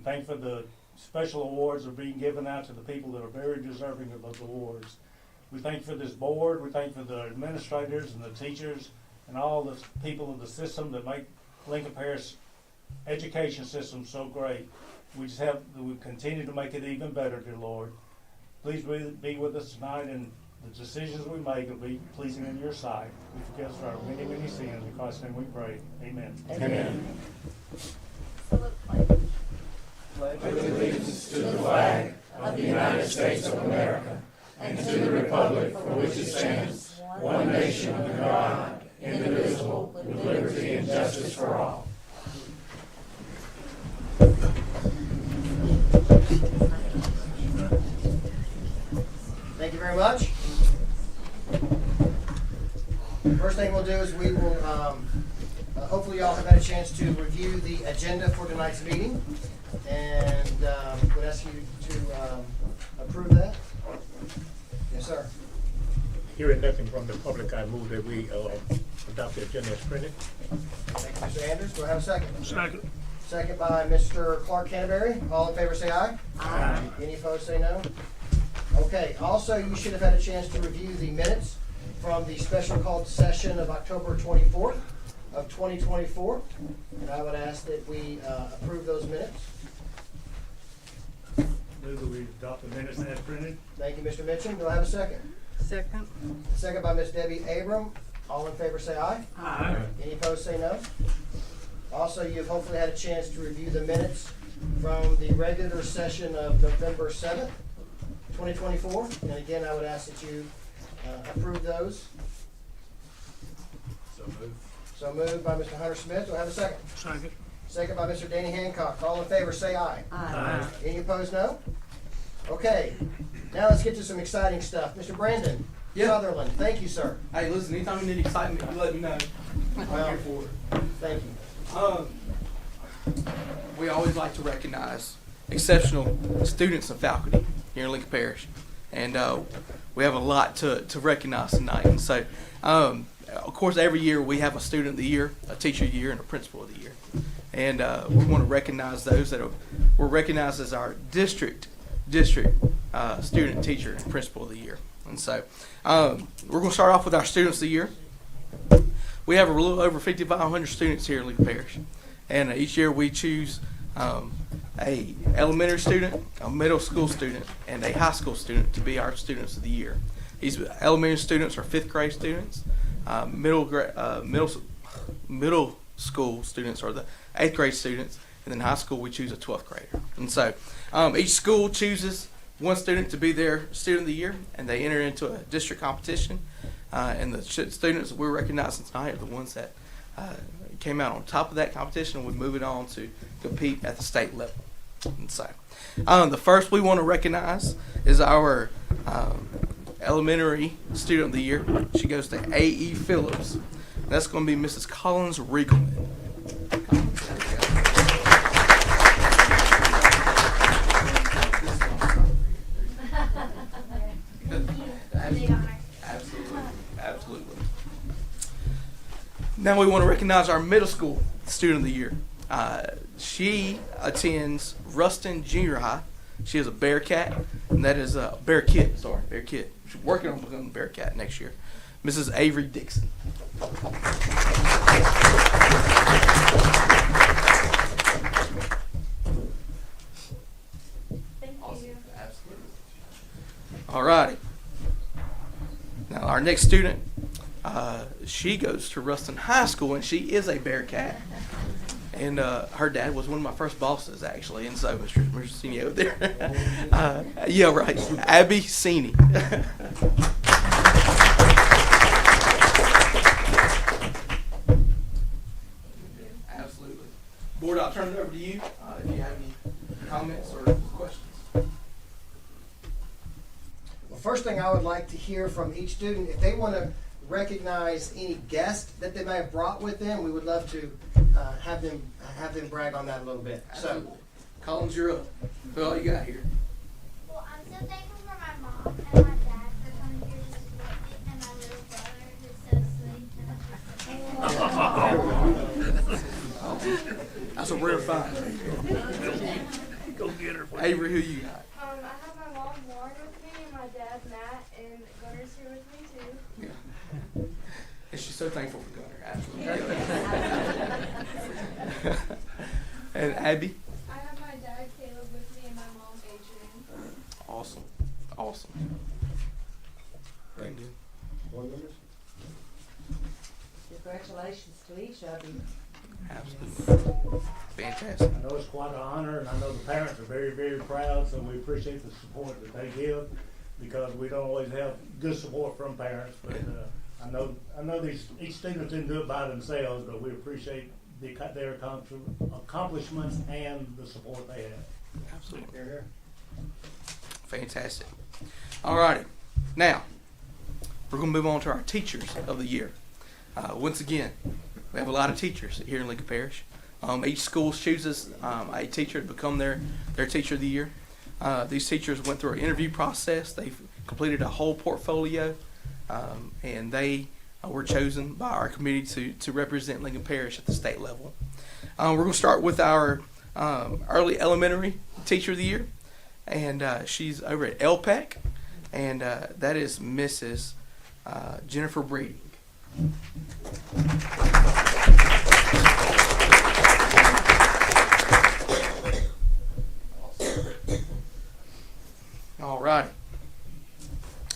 thank you for the special awards that are being given out to the people that are very deserving of those awards. We thank you for this board. We thank you for the administrators and the teachers and all the people of the system that make Lincoln Parish education system so great. We continue to make it even better, dear Lord. Please be with us tonight, and the decisions we make will be pleasing in your sight. We forgive us for our many, many sins. In Christ's name we pray. Amen. Amen. Pledge allegiance to the flag of the United States of America and to the republic for which it stands, one nation under God, indivisible, with liberty and justice for all. Thank you very much. First thing we'll do is we will, hopefully y'all have had a chance to review the agenda for tonight's meeting, and would ask you to approve that. Yes, sir. Hearing nothing from the public, I move that we adopt the agenda as printed. Thank you, Mr. Anders. Do I have a second? Second. Second by Mr. Clark Canterbury. All in favor say aye. Aye. Any opposed say no. Okay, also you should have had a chance to review the minutes from the special called session of October 24th of 2024. And I would ask that we approve those minutes. Move that we adopt the minutes as printed. Thank you, Mr. Mitchell. Do I have a second? Second. Second by Ms. Debbie Abram. All in favor say aye. Aye. Any opposed say no. Also, you've hopefully had a chance to review the minutes from the regular session of November 7th, 2024. And again, I would ask that you approve those. So moved. So moved by Mr. Hunter Smith. Do I have a second? Second. Second by Mr. Danny Hancock. All in favor say aye. Aye. Any opposed no. Okay, now let's get to some exciting stuff. Mr. Brandon Sutherland, thank you, sir. Hey, listen, anytime you need excitement, you let me know. I'm here for it. Thank you. We always like to recognize exceptional students and faculty here in Lincoln Parish. And we have a lot to recognize tonight. And so, of course, every year we have a student of the year, a teacher of the year, and a principal of the year. And we want to recognize those that were recognized as our district student, teacher, and principal of the year. And so we're going to start off with our students of the year. We have a little over 5,500 students here in Lincoln Parish. And each year we choose a elementary student, a middle school student, and a high school student to be our students of the year. These elementary students are 5th grade students. Middle school students are the 8th grade students, and then high school we choose a 12th grader. And so each school chooses one student to be their student of the year, and they enter into a district competition. And the students that we're recognizing tonight are the ones that came out on top of that competition, and we move it on to compete at the state level. And so the first we want to recognize is our elementary student of the year. She goes to A.E. Phillips. That's going to be Mrs. Collins Riegelman. Absolutely. Now we want to recognize our middle school student of the year. She attends Ruston Junior High. She is a Bearcat, and that is Bear Kid. She's working on becoming a Bearcat next year. Mrs. Avery Dixon. Thank you. Absolutely. All righty. Now our next student, she goes to Ruston High School, and she is a Bearcat. And her dad was one of my first bosses, actually, and so Mr. Sini over there. Yeah, right. Abby Sini. Absolutely. Board, I'll turn it over to you if you have any comments or questions. Well, first thing I would like to hear from each student, if they want to recognize any guest that they may have brought with them, we would love to have them brag on that a little bit. Absolutely. So, Collins, you're up. Who all you got here? Well, I'm so thankful for my mom and my dad for coming here to support me, and my little brother who's so sweet. That's a rare find. Avery, who you got? I have my mom Lauren with me and my dad Matt, and Gunner's here with me too. Yeah. And she's so thankful for Gunner, absolutely. And Abby? I have my dad Caleb with me and my mom Adrian. Awesome. Awesome. Great. Good. Board members? Congratulations to each of you. Absolutely. Fantastic. I know it's quite an honor, and I know the parents are very, very proud, so we appreciate the support that they give, because we don't always have good support from parents, but, I know each student didn't do it by themselves, but we appreciate their accomplishments and the support they have. Absolutely. Here, here. Fantastic. All righty. Now, we're going to move on to our teachers of the year. Once again, we have a lot of teachers here in Lincoln Parish. Each school chooses a teacher to become their teacher of the year. These teachers went through an interview process. They've completed a whole portfolio, and they were chosen by our committee to represent Lincoln Parish at the state level. We're going to start with our early elementary teacher of the year, and she's over at LPEC, and that is Mrs. Jennifer Breeding. All right.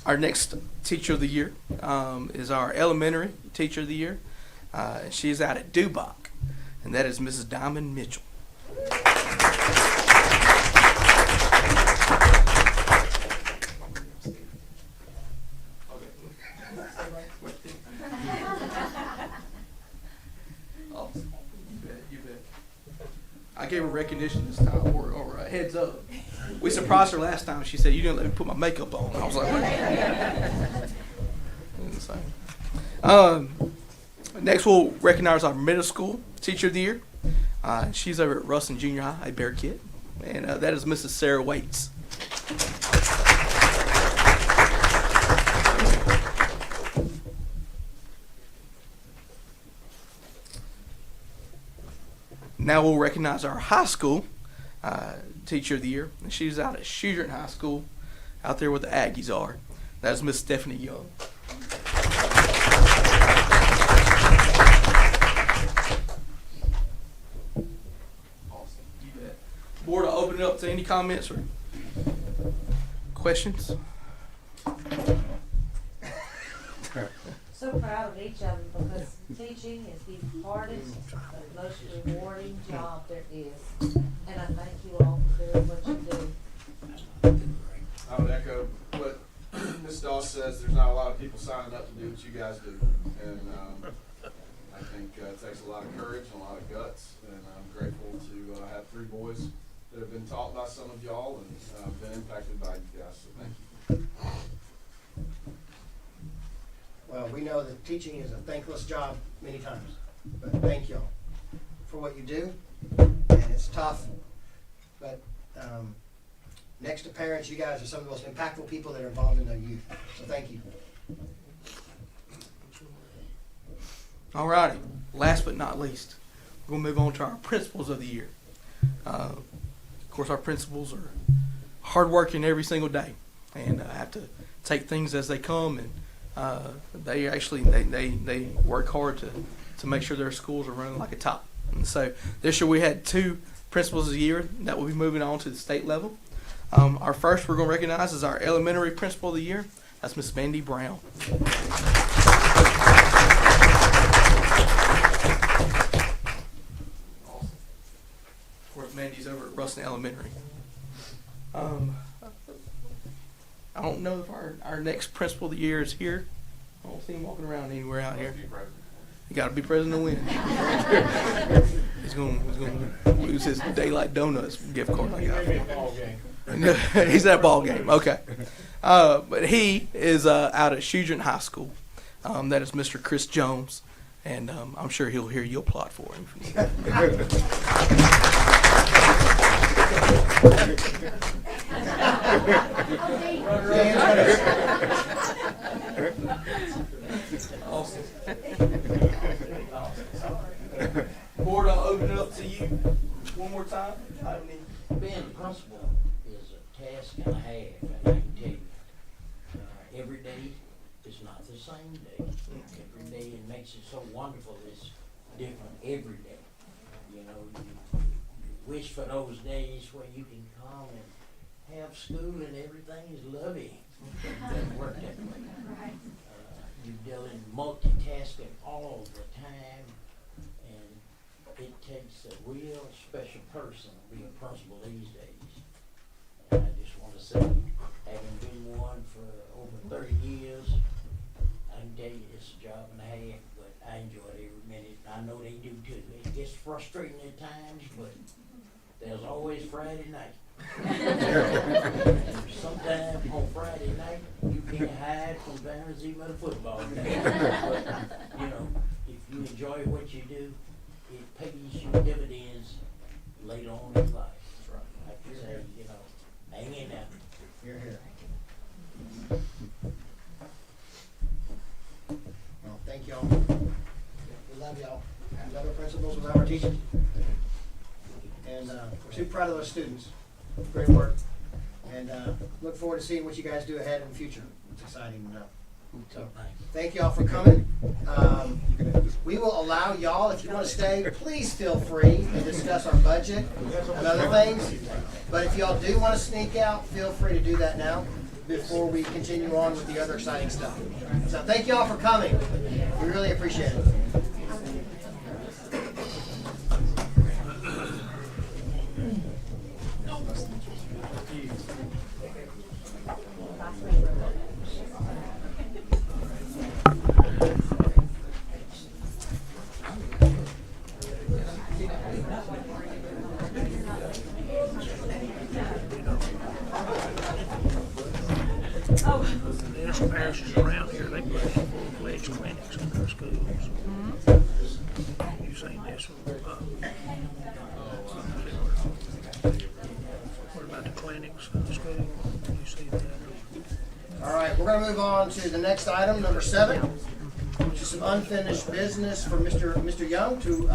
Our next teacher of the year is our elementary teacher of the year. She is out at Dubach, and that is Mrs. Diamond Mitchell. I gave her recognition this time, or a heads up. We surprised her last time. She said, "You didn't let me put my makeup on." I was like, "What?" Next, we'll recognize our middle school teacher of the year. She's over at Ruston Junior High, a Bear Kid, and that is Mrs. Sarah Waits. Now we'll recognize our high school teacher of the year. She's out at Shudron High School, out there where the Aggies are. That is Miss Stephanie Young. Awesome. You bet. Board, I'll open it up to any comments or questions. So proud of each of them because teaching is the hardest but most rewarding job there is. And I thank you all for doing what you do. I would echo what Ms. Doss says. There's not a lot of people signing up to do what you guys do. And I think it takes a lot of courage and a lot of guts. And I'm grateful to have three boys that have been taught by some of y'all and been impacted by you guys. So thank you. Well, we know that teaching is a thankless job many times, but thank y'all for what you do, and it's tough, but next to parents, you guys are some of the most impactful people that are involved in their youth, so thank you. All righty. Last but not least, we're going to move on to our principals of the year. Of course, our principals are hardworking every single day, and have to take things as they come, and they actually they work hard to make sure their schools are running like a top. And so this year we had two principals of the year that will be moving on to the state level. Our first we're going to recognize is our elementary principal of the year. That's Miss Mandy Brown. Of course, Mandy's over at Ruston Elementary. I don't know if our next principal of the year is here. I don't see him walking around anywhere out here. You got to be president to win. He's going to lose his Daylight Donuts gift card. I got. He's at a ball game. Okay. But he is out at Shudron High School. That is Mr. Chris Jones, and I'm sure he'll hear you applaud for him. Awesome. Board, I'll open it up to you one more time. Being principal, task and a half, and I can tell you, every day is not the same day. Every day it makes it so wonderful, it's different every day. You know, you wish for those days where you can come and have school and everything is lovely. It doesn't work that way. You're dealing multitasking all the time, and it takes a real special person to be a principal these days. And I just want to say, having been one for over 30 years, I can tell you it's a job and a half, but I enjoy it every minute. I know they do too. It gets frustrating at times, but there's always Friday night. Sometimes on Friday night, you can't hide from parents even at a football game. But, you know, if you enjoy what you do, it pays you dividends later on in life. I can say, you know, hang in there. You're here. Well, thank y'all. We love y'all. We love our principals, we love our teachers. And we're super proud of those students. Great work. And look forward to seeing what you guys do ahead in the future. It's exciting to know. So, thank y'all for coming. We will allow y'all, if you want to stay, please feel free and discuss our budget and other things. But if y'all do want to sneak out, feel free to do that now before we continue on with the other exciting stuff. So thank y'all for coming. We really appreciate it. There's some parishes around here, they put full-fledged clinics in their schools. You've seen this one. What about the clinics in the school? You see that? All right, we're going to move on to the next item, number 7, which is some unfinished business for Mr. Young to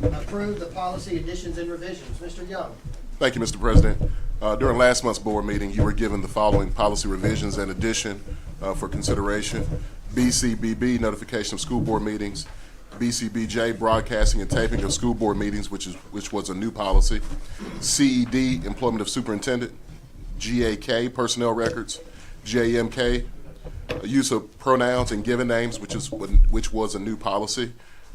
approve the policy additions and revisions. Mr. Young. Thank you, Mr. President. During last month's board meeting, you were given the following policy revisions and addition for consideration. BCBB, notification of school board meetings. BCBJ, broadcasting and taping of school board meetings, which was a new policy. CED, employment of superintendent. GAK, personnel records. JMK, use of pronouns and given names, which was a new policy.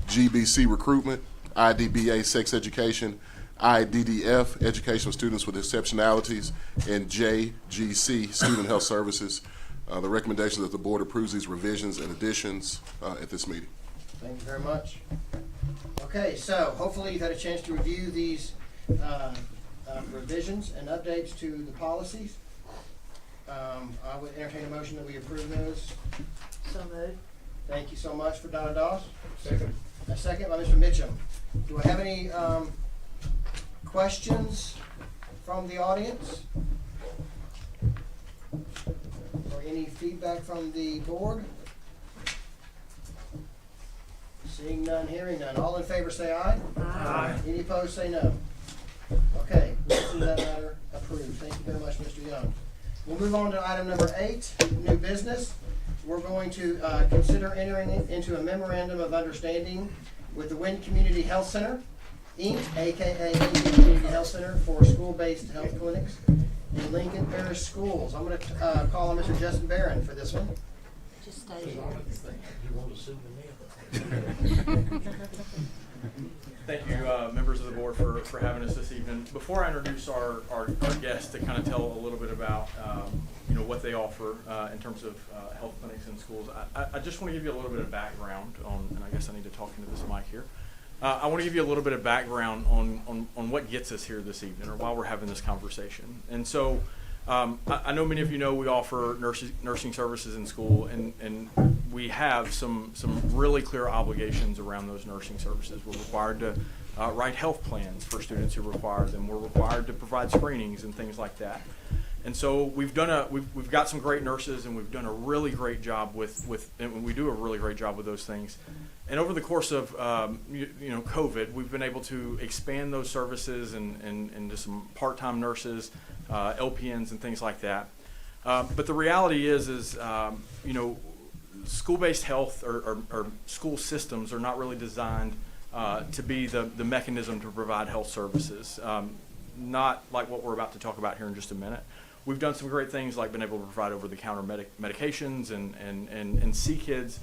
GBC, recruitment. IDBA, sex education. IDDF, educational students with exceptionalities, and JGC, student health services. The recommendation that the board approves these revisions and additions at this meeting. Thank you very much. Okay, so hopefully you've had a chance to review these revisions and updates to the policies. I would entertain a motion that we approve those. So moved. Thank you so much for Donna Doss. Second. A second by Mr. Mitchum. Do I have any questions from the audience? Or any feedback from the board? Seeing none, hearing none. All in favor say aye. Aye. Any opposed say no. Okay, motion that matter approved. Thank you very much, Mr. Young. We'll move on to item number 8, new business. We're going to consider entering into a memorandum of understanding with the Wynn Community Health Center, Inc., aka Lincoln Community Health Center, for school-based health clinics in Lincoln Parish schools. I'm going to call on Mr. Justin Barron for this one. Just stay here. You want to souvenir? Thank you, members of the board, for having us this evening. Before I introduce our guests to kind of tell a little bit about what they offer in terms of health clinics and schools, I just want to give you a little bit of background on, and I guess I need to talk into this mic here. I want to give you a little bit of background on what gets us here this evening, or why we're having this conversation. And so I know many of you know we offer nursing services in school, and we have some really clear obligations around those nursing services. We're required to write health plans for students who require them. We're required to provide screenings and things like that. And so we've got some great nurses, and we've done a really great job and we do a really great job with those things. And over the course of COVID, we've been able to expand those services and into some part-time nurses, LPNs and things like that. But the reality is you know, school-based health or school systems are not really designed to be the mechanism to provide health services. Not like what we're about to talk about here in just a minute. We've done some great things like been able to provide over-the-counter medications and see kids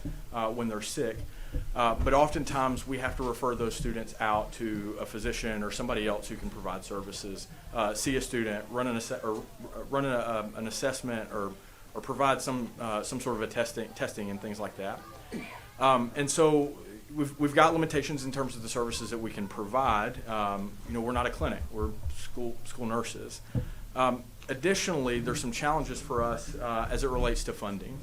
when they're sick. But oftentimes we have to refer those students out to a physician or somebody else who can provide services, see a student, run an assessment, or provide some sort of a testing and things like that. And so we've got limitations in terms of the services that we can provide. You know, we're not a clinic; we're school nurses. Additionally, there's some challenges for us as it relates to funding.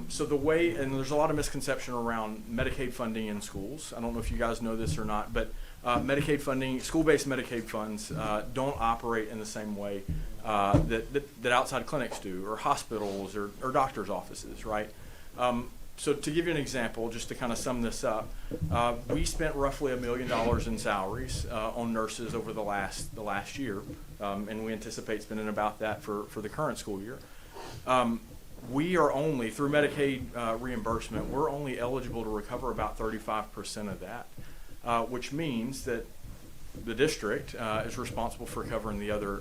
So the way, and there's a lot of misconception around Medicaid funding in schools. I don't know if you guys know this or not, but Medicaid funding, school-based Medicaid funds don't operate in the same way that outside clinics do, or hospitals, or doctors' offices, right? So to give you an example, just to kind of sum this up, we spent roughly $1 million in salaries on nurses over the last year, and we anticipate spending about that for the current school year. We are only, through Medicaid reimbursement, we're only eligible to recover about 35% of that, which means that the district is responsible for covering the other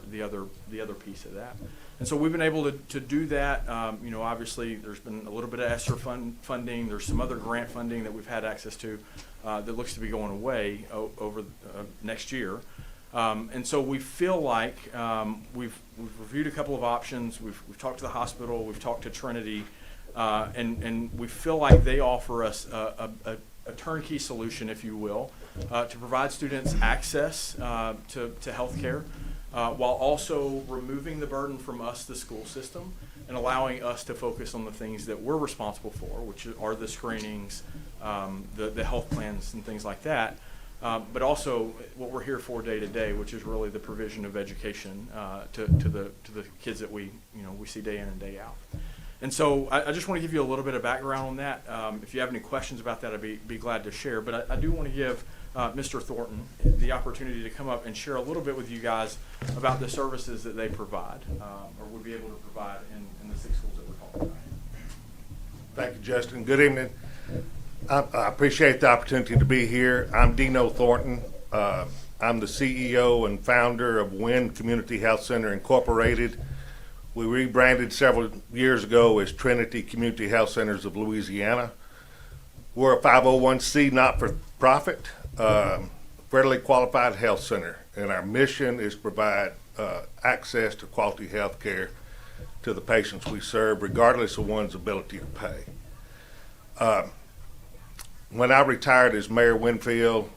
piece of that. And so we've been able to do that. You know, obviously there's been a little bit of ESSER funding. There's some other grant funding that we've had access to that looks to be going away over next year. And so we feel like we've reviewed a couple of options. We've talked to the hospital. We've talked to Trinity, and we feel like they offer us a turnkey solution, if you will, to provide students access to health care, while also removing the burden from us, the school system, and allowing us to focus on the things that we're responsible for, which are the screenings, the health plans, and things like that. But also what we're here for day to day, which is really the provision of education to the kids that we see day in and day out. And so I just want to give you a little bit of background on that. If you have any questions about that, I'd be glad to share. But I do want to give Mr. Thornton the opportunity to come up and share a little bit with you guys about the services that they provide, or would be able to provide in the 6 schools that we're talking about. Thank you, Justin. Good evening. I appreciate the opportunity to be here. I'm Dino Thornton. I'm the CEO and founder of Wynn Community Health Center Incorporated. We rebranded several years ago as Trinity Community Health Centers of Louisiana. We're a 501c not-for-profit, federally qualified health center, and our mission is to provide access to quality health care to the patients we serve, regardless of one's ability to pay. When I retired as Mayor Winfield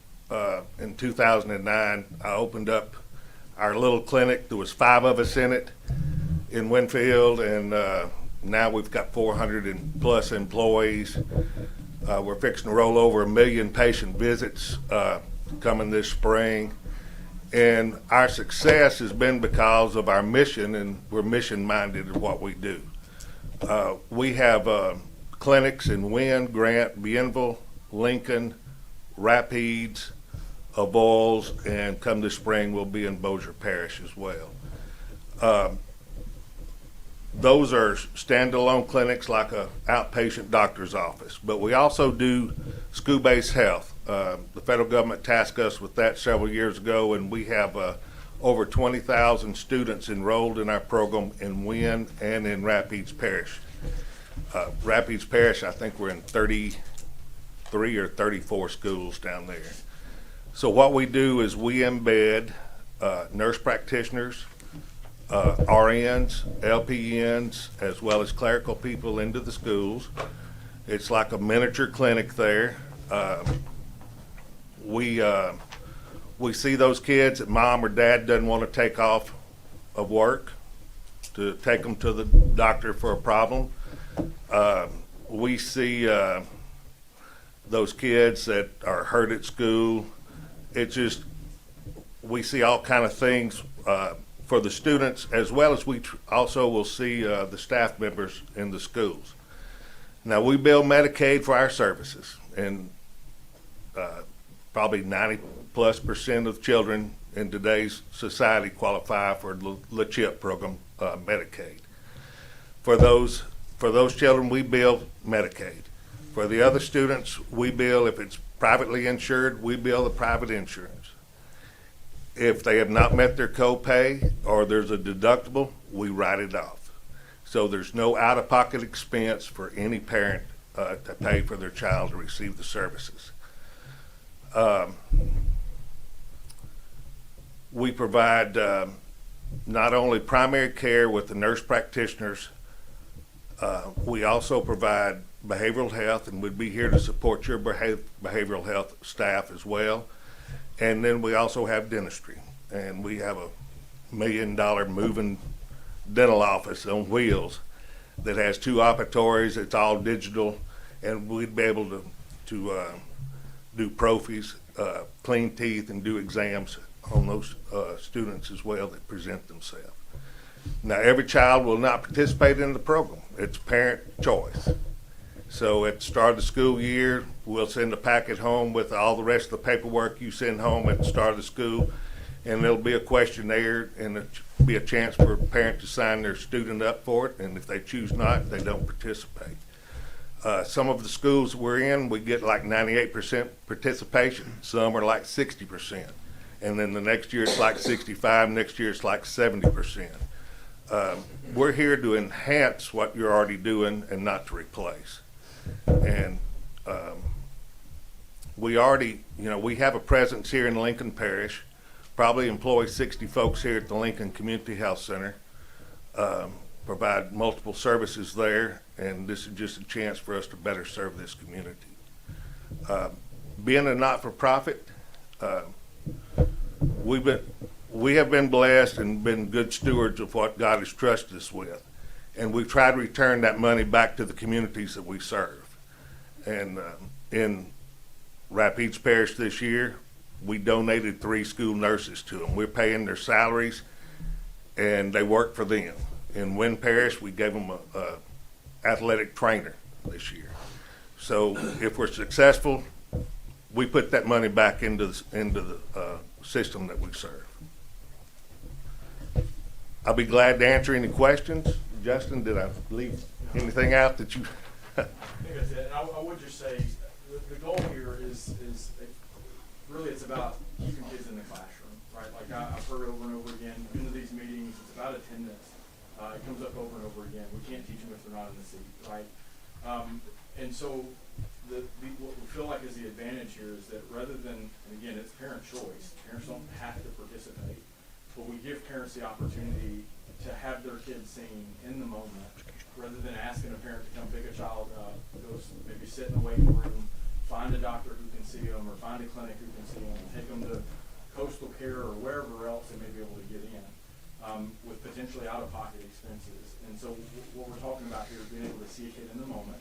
in 2009, I opened up our little clinic. There was 5 of us in it in Winfield, and now we've got 400+ employees. We're fixing to roll over 1 million patient visits coming this spring. And our success has been because of our mission, and we're mission-minded in what we do. We have clinics in Wynn, Grant, Bienville, Lincoln, Rapides, Avoyelles, and come this spring we'll be in Bossier Parish as well. Those are standalone clinics like a outpatient doctor's office, but we also do school-based health. The federal government tasked us with that several years ago, and we have over 20,000 students enrolled in our program in Wynn and in Rapides Parish. Rapides Parish, I think we're in 33 or 34 schools down there. So what we do is we embed nurse practitioners, RNs, LPNs, as well as clerical people into the schools. It's like a miniature clinic there. We see those kids that mom or dad doesn't want to take off of work to take them to the doctor for a problem. We see those kids that are hurt at school. It's just, we see all kind of things for the students, as well as we also will see the staff members in the schools. Now, we bill Medicaid for our services, and probably 90+% of children in today's society qualify for the CHIP program, Medicaid. For those children, we bill Medicaid. For the other students, we bill, if it's privately insured, we bill the private insurance. If they have not met their copay or there's a deductible, we write it off. So there's no out-of-pocket expense for any parent to pay for their child to receive the services. We provide not only primary care with the nurse practitioners, we also provide behavioral health, and we'd be here to support your behavioral health staff as well. And then we also have dentistry, and we have a $1 million moving dental office on wheels that has 2 operatories. It's all digital, and we'd be able to do prophies, clean teeth, and do exams on those students as well that present themselves. Now, every child will not participate in the program. It's parent choice. So at the start of the school year, we'll send a packet home with all the rest of the paperwork you send home at the start of the school, and there'll be a questionnaire and it'll be a chance for a parent to sign their student up for it, and if they choose not, they don't participate. Some of the schools we're in, we get like 98% participation. Some are like 60%. And then the next year it's like 65, next year it's like 70%. We're here to enhance what you're already doing and not to replace. And we already, we have a presence here in Lincoln Parish, probably employ 60 folks here at the Lincoln Community Health Center, provide multiple services there, and this is just a chance for us to better serve this community. Being a not-for-profit, we have been blessed and been good stewards of what God has trusted us with. And we've tried to return that money back to the communities that we serve. And in Rapides Parish this year, we donated 3 school nurses to them. We're paying their salaries, and they work for them. In Wynn Parish, we gave them a athletic trainer this year. So if we're successful, we put that money back into the system that we serve. I'll be glad to answer any questions. Justin, did I leave anything out that you? I think that's it. I would just say the goal here is really it's about keeping kids in the classroom, right? Like I've heard over and over again, been to these meetings, it's about attendance. It comes up over and over again. We can't teach them if they're not in the seat, right? And so what we feel like is the advantage here is that rather than, and again, it's parent choice. Parents don't have to participate, but we give parents the opportunity to have their kids seen in the moment, rather than asking a parent to come pick a child up, go maybe sit in the waiting room, find a doctor who can see them, or find a clinic who can see them, and take them to Coastal Care or wherever else they may be able to get in, with potentially out-of-pocket expenses. And so what we're talking about here is being able to see a kid in the moment,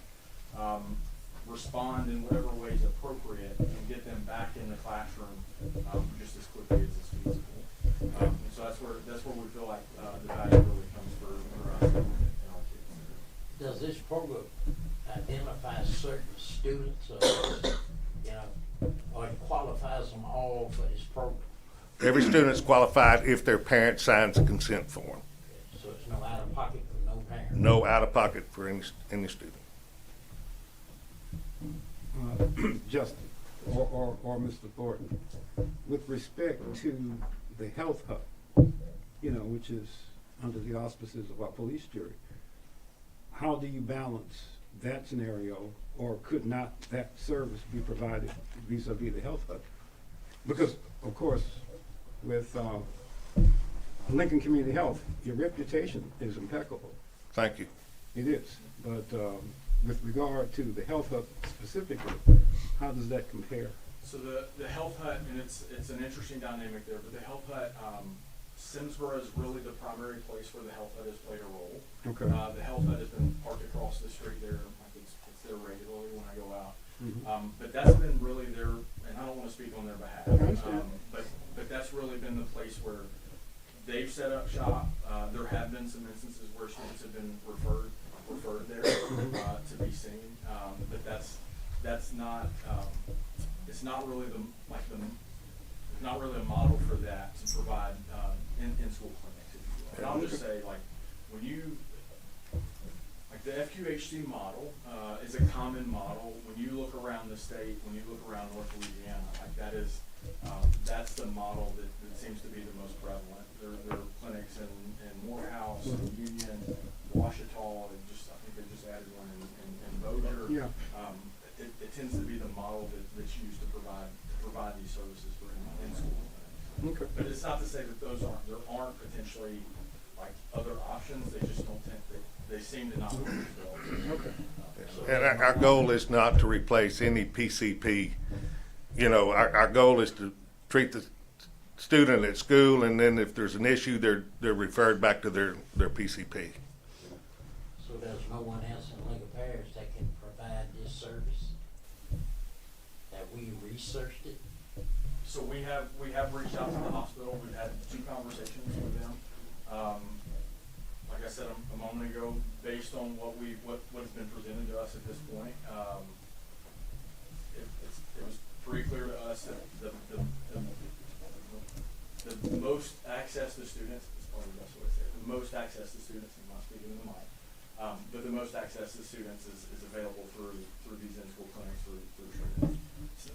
respond in whatever way is appropriate, and get them back in the classroom just as quickly as is feasible. And so that's where we feel like the value really comes for us and our kids. Does this program identify certain students, or it qualifies them all for this program? Every student's qualified if their parent signs a consent form. So it's no out of pocket for no parent? No out of pocket for any student. Justin, or Mr. Thornton, with respect to the health hub, which is under the auspices of our police jury, how do you balance that scenario, or could not that service be provided vis-a-vis the health hub? Because, of course, with Lincoln Community Health, your reputation is impeccable. Thank you. It is, but with regard to the health hub specifically, how does that compare? So the health hut, and it's an interesting dynamic there, but the health hut, Simsboro is really the primary place where the health hut has played a role. Okay. The health hut has been parked across the street there, like it's there regularly when I go out. Mm-hmm. But that's been really their, and I don't want to speak on their behalf, I understand. but that's really been the place where they've set up shop. There have been some instances where students have been referred there to be seen, but that's not it's not really the not really a model for that to provide in-school clinics, if you will. And I'll just say, like, when you, like the FQHC model is a common model. When you look around the state, when you look around North Louisiana, like that is, that's the model that seems to be the most prevalent. There are clinics in Morehouse, in Union, Ouachita, and I think they just added one in Bossier. Yeah. It tends to be the model that's used to provide these services for in-school clinics. Okay. But it's not to say that there aren't potentially like other options. They just don't tend, they seem to not work as well. Okay. And our goal is not to replace any PCP. You know, our goal is to treat the student at school, and then if there's an issue, they're referred back to their PCP. So there's no one else in Lincoln Parish that can provide this service? That we researched it? So we have reached out to the hospital. We've had 2 conversations with them. Like I said a moment ago, based on what has been presented to us at this point, it was pretty clear to us that the most access to students is probably the best way to say it. The most access to students, and not speaking in the mic, but the most access to students is available through these in-school clinics for treatment.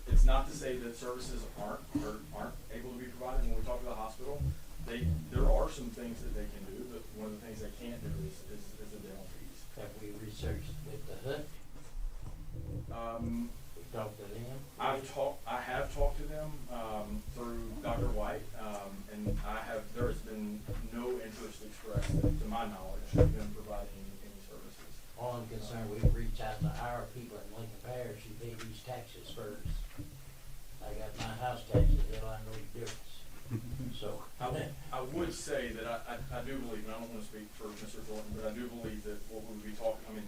It's not to say that services aren't able to be provided. When we talk to the hospital, there are some things that they can do, but one of the things they can't do is the dental fees. Have we researched with the HUD? We talked to them? I have talked to them through Dr. White, and there has been no interest expressed, to my knowledge, in them providing any services. All I'm concerned, we reach out to our people in Lincoln Parish who pay these taxes first. I got my house taxes, hell, I know the difference. So, I would say that I do believe, and I don't want to speak for Mr. Thornton, but I do believe that what we would be talking,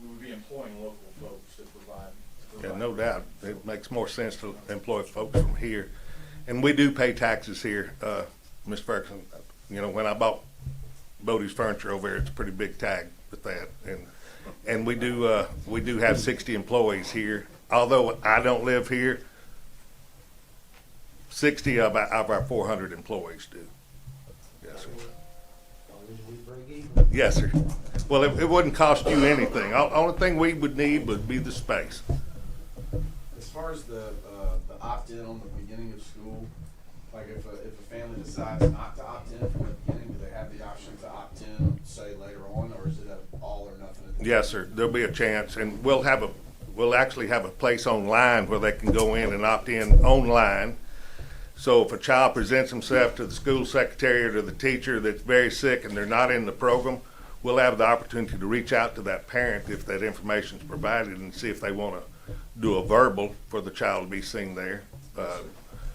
we would be employing local folks to provide. Yeah, no doubt. It makes more sense to employ folks from here. And we do pay taxes here, Ms. Ferguson. You know, when I bought Bodie's furniture over there, it's a pretty big tag with that. And we do have 60 employees here. Although I don't live here, 60 of our 400 employees do. Yes, sir. as long as we break even. Yes, sir. Well, it wouldn't cost you anything. Only thing we would need would be the space. As far as the opt-in on the beginning of school, like if a family decides not to opt in from the beginning, do they have the option to opt in, say, later on, or is it an all or nothing? Yes, sir. There'll be a chance, and we'll actually have a place online where they can go in and opt in online. So if a child presents himself to the school secretary or to the teacher that's very sick and they're not in the program, we'll have the opportunity to reach out to that parent if that information is provided and see if they want to do a verbal for the child to be seen there.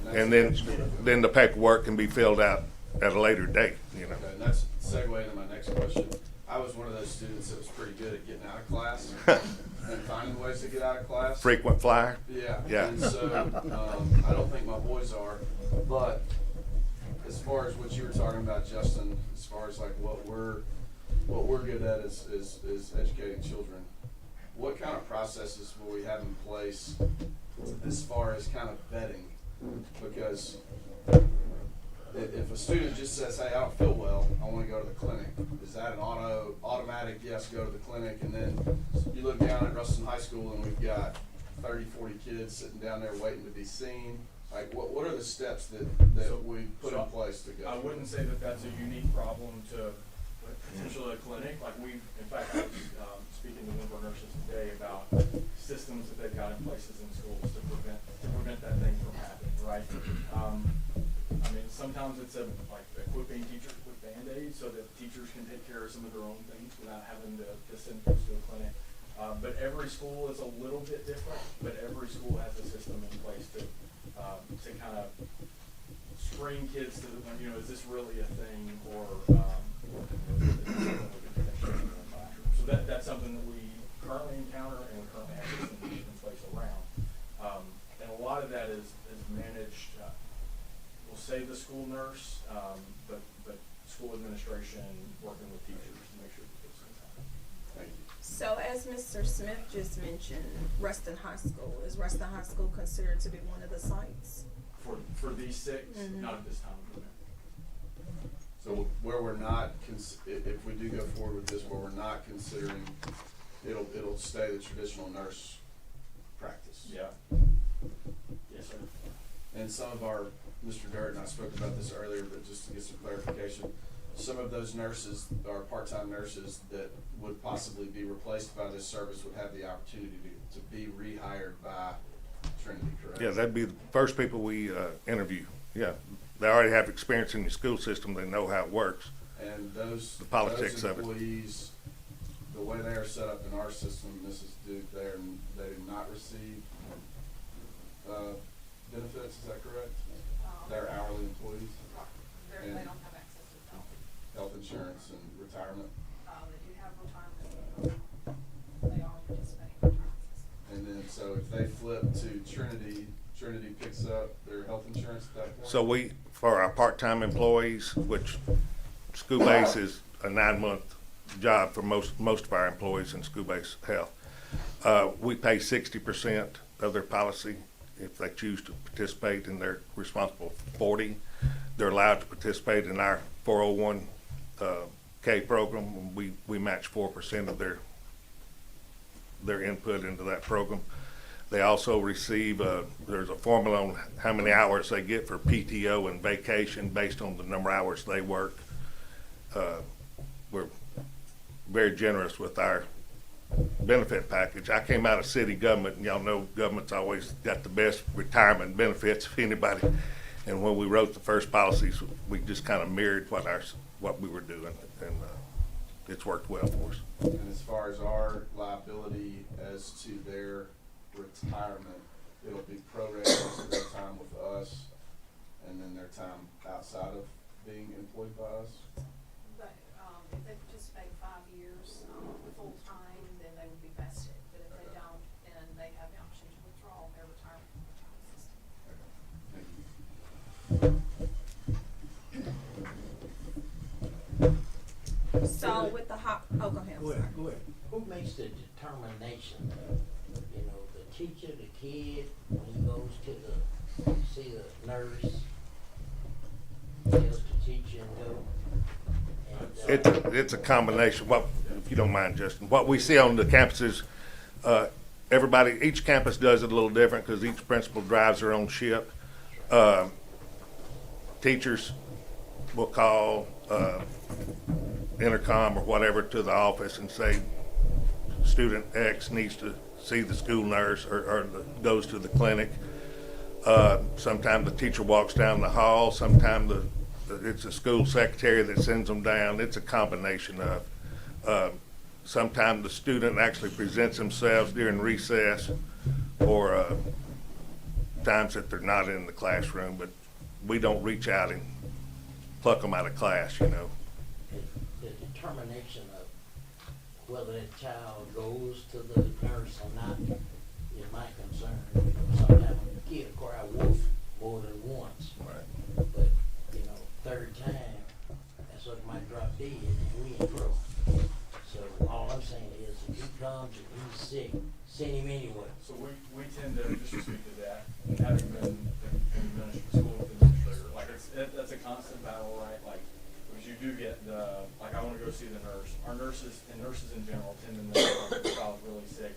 And then the paperwork can be filled out at a later date, you know. Okay, and that's segue into my next question. I was one of those students that was pretty good at getting out of class and finding ways to get out of class. Frequent flyer? Yeah. Yeah. And so I don't think my boys are, but as far as what you were talking about, Justin, as far as like what we're good at is educating children. What kind of processes will we have in place as far as kind of vetting? Because if a student just says, hey, I don't feel well, I want to go to the clinic, is that an automatic yes, go to the clinic? And then you look down at Ruston High School and we've got 30, 40 kids sitting down there waiting to be seen. Like, what are the steps that we put in place to go? I wouldn't say that that's a unique problem to potentially a clinic. Like in fact, I was speaking to one of our nurses today about systems that they've got in places in schools to prevent that thing from happening, right? I mean, sometimes it's like equipping teachers with Band-Aids so that teachers can take care of some of their own things without having to send kids to a clinic. But every school is a little bit different, but every school has a system in place to kind of screen kids to the, is this really a thing, or so that's something that we currently encounter and we currently have systems in place around. And a lot of that is managed, we'll say the school nurse, but school administration working with teachers to make sure that those things happen. Thank you. So as Mr. Smith just mentioned, Ruston High School, is Ruston High School considered to be one of the sites? For these six, not at this time. So where we're not, if we do go forward with this, where we're not considering, it'll stay the traditional nurse practice. Yeah. Yes, sir. And some of our, Mr. Dirt and I spoke about this earlier, but just to get some clarification, some of those nurses, our part-time nurses that would possibly be replaced by this service would have the opportunity to be rehired by Trinity, correct? Yeah, that'd be the first people we interview. Yeah, they already have experience in the school system. They know how it works. And those, the politics those of it. employees, the way they are set up in our system, Mrs. Duke, they do not receive benefits, is that correct? They're hourly employees? They don't have access to Health insurance and retirement? they do have retirement. They are participating in retirement system. And then, so if they flip to Trinity, Trinity picks up their health insurance at that point? So for our part-time employees, which school base is a 9-month job for most of our employees in school base health, we pay 60% of their policy. If they choose to participate and they're responsible for 40%, they're allowed to participate in our 401k program. We match 4% of their input into that program. They also receive, there's a formula on how many hours they get for PTO and vacation based on the number of hours they work. We're very generous with our benefit package. I came out of city government, and y'all know government's always got the best retirement benefits of anybody. And when we wrote the first policies, we just kind of mirrored what we were doing, and it's worked well for us. And as far as our liability as to their retirement, it'll be prorated to their time with us and then their time outside of being employed by us? But, if they participate 5 years, full time, then they would be vested. But if they don't, then they have the option to withdraw their retirement from the retirement system. Thank you. So with the oh, go ahead. Go ahead. Who makes the determination? You know, the teacher, the kid, when he goes to see the nurse, tells the teacher and go. It's a combination. If you don't mind, Justin, what we see on the campuses, each campus does it a little different because each principal drives their own ship. Teachers will call intercom or whatever to the office and say student X needs to see the school nurse or goes to the clinic. Sometimes the teacher walks down the hall. Sometimes it's a school secretary that sends them down. It's a combination of. Sometimes the student actually presents themselves during recess or times that they're not in the classroom, but we don't reach out and pluck them out of class, you know. The determination of whether that child goes to the nurse or not is my concern. You know, sometimes a kid will cry wolf more than once. Right. But, you know, third time, that's what might drop dead and we in trouble. So all I'm saying is if he comes and he's sick, send him anyway. So we tend to, just to speak to that, having been in school administrator, like that's a constant battle, right? Like, because you do get I want to go see the nurse. Our nurses and nurses in general tend to know if the child's really sick,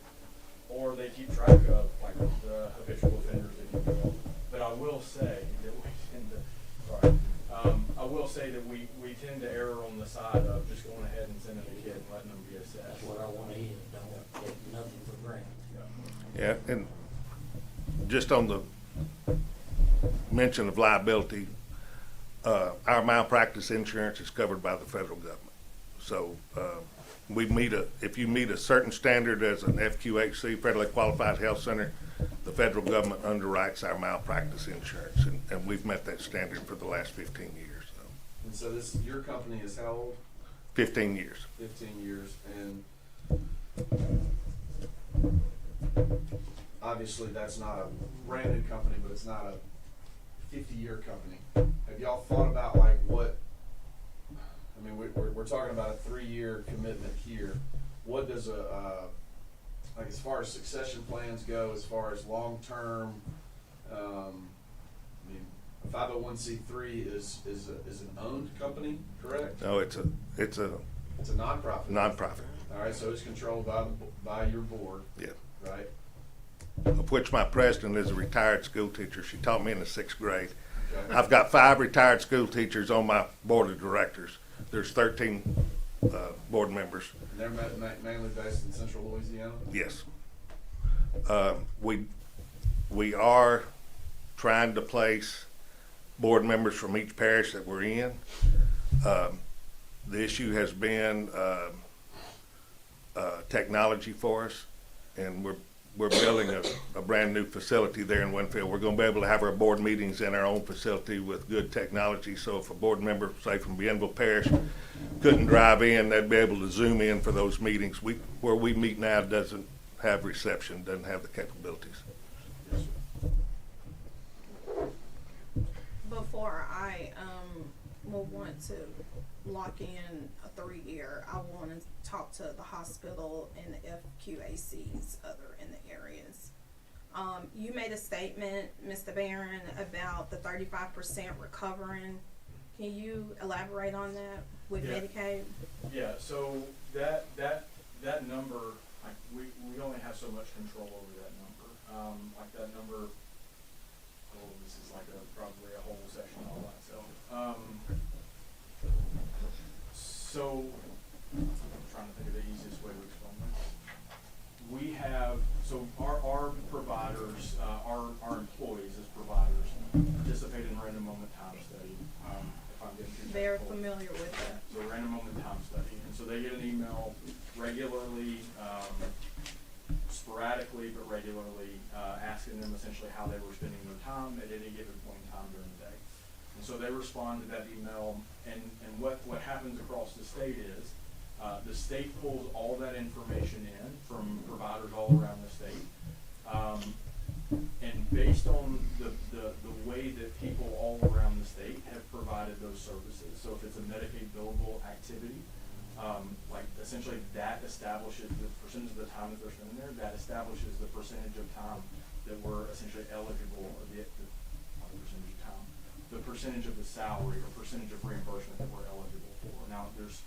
or they keep track of like the habitual offenders, if you will. But I will say that we tend to, we tend to err on the side of just going ahead and sending a kid and letting them be assessed. That's what I want to hear. Don't take nothing for granted. Yeah, and just on the mention of liability, our malpractice insurance is covered by the federal government. So if you meet a certain standard as an FQHC, Federally Qualified Health Center, the federal government underwrites our malpractice insurance, and we've met that standard for the last 15 years. So. And so your company is how old? 15 years. 15 years, and obviously that's not a brand new company, but it's not a 50-year company. Have y'all thought about like what? I mean, we're talking about a 3-year commitment here. What does like as far as succession plans go, as far as long-term, I mean, 501c3 is an owned company, correct? No, it's a It's a nonprofit. nonprofit, All right, so it's controlled by your board, yeah, right? of which my president is a retired school teacher. She taught me in the 6th grade. Okay. I've got 5 retired school teachers on my board of directors. There's 13 board members. And they're mainly based in central Louisiana? Yes. We are trying to place board members from each parish that we're in. The issue has been technology for us, and we're building a brand new facility there in Winfield. We're gonna be able to have our board meetings in our own facility with good technology, so if a board member, say from Bienville Parish, couldn't drive in, they'd be able to Zoom in for those meetings. Where we meet now doesn't have reception, doesn't have the capabilities. Yes, sir. Before I will want to lock in a 3-year, I want to talk to the hospital and the FQACs other in the areas. You made a statement, Mr. Barron, about the 35% recovering. Can you elaborate on that with Yeah. Medicaid? Yeah, so that number, like, we only have so much control over that number. Like that number, oh, this is like probably a whole session all by itself. So, I'm trying to think of the easiest way to explain this. We have, so our providers, our employees as providers participate in random moment time study. If I'm getting too Very technical. familiar with that. So random moment time study, and so they get an email regularly, sporadically but regularly, asking them essentially how they were spending their time at any given point in time during the day. And so they respond to that email, and what happens across the state is, the state pulls all that information in from providers all around the state. And based on the way that people all around the state have provided those services, so if it's a Medicaid billable activity, like essentially that establishes the percentage of the time that they're spending there, that establishes the percentage of time that we're essentially eligible, or not the percentage of time, the percentage of the salary or percentage of reimbursement that we're eligible for. Now, there's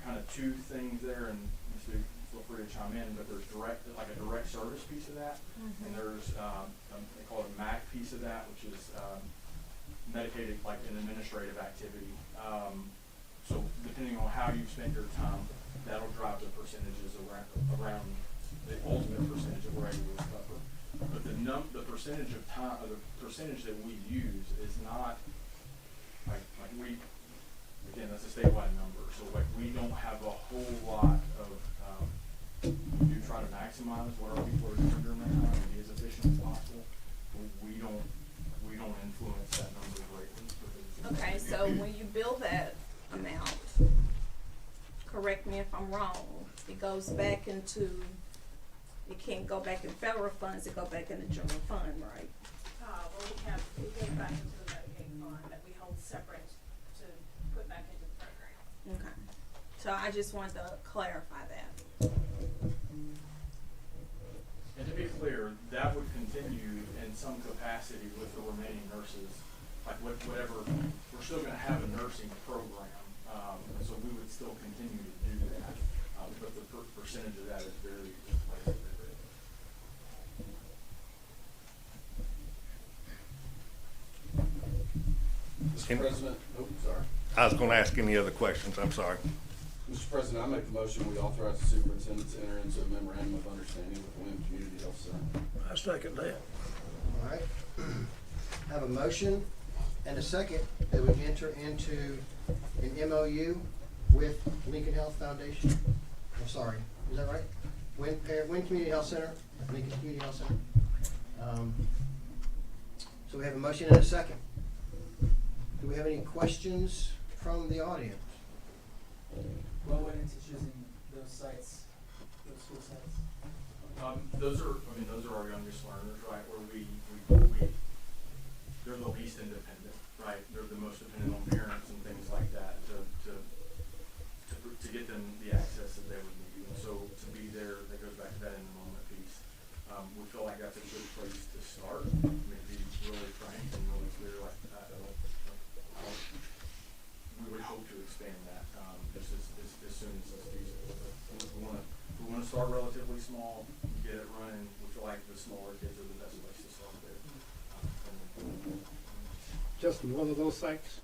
kind of two things there, and Mr. feel free to chime in, but there's like a direct service piece of that, and there's they call it a MAC piece of that, which is medicated, like an administrative activity. So depending on how you spend your time, that'll drive the percentages around the ultimate percentage that we're able to recover. But the percentage of time, or the percentage that we use is not like we, again, that's a statewide number. So like we don't have a whole lot of, we do try to maximize what our people are doing during that time and be as efficient as possible. But we don't influence that number greatly. Okay, so when you bill that amount, correct me if I'm wrong, it goes back into, it can't go back in federal funds, it go back in the general fund, right? Well, we go back into the Medicaid fund that we hold separate to put back into the program. Okay, so I just wanted to clarify that. And to be clear, that would continue in some capacity with the remaining nurses, like whatever, we're still gonna have a nursing program, and so we would still continue to do that, but the percentage of that is very, very big. Mr. President, oh, sorry. I was gonna ask any other questions, I'm sorry. Mr. President, I make the motion, we authorize the superintendent to enter into a memorandum of understanding with the Wynn Community Health Center. I second that. All right. Have a motion and a second that we enter into an MOU with Lincoln Health Foundation. I'm sorry, is that right? Wynn Community Health Center, Lincoln Community Health Center. So we have a motion and a second. Do we have any questions from the audience? What went into choosing those sites, those school sites? Those are our youngest learners, right, where we they're the least independent, right? They're the most dependent on parents and things like that to get them the access that they would need. And so to be there, that goes back to that in the moment piece. We feel like that's a good place to start. I mean, to be really frank and really clear, just as soon as it's feasible. But we wanna start relatively small, get it running, which I like the smaller kids are the best place to start there. Just one of those sites?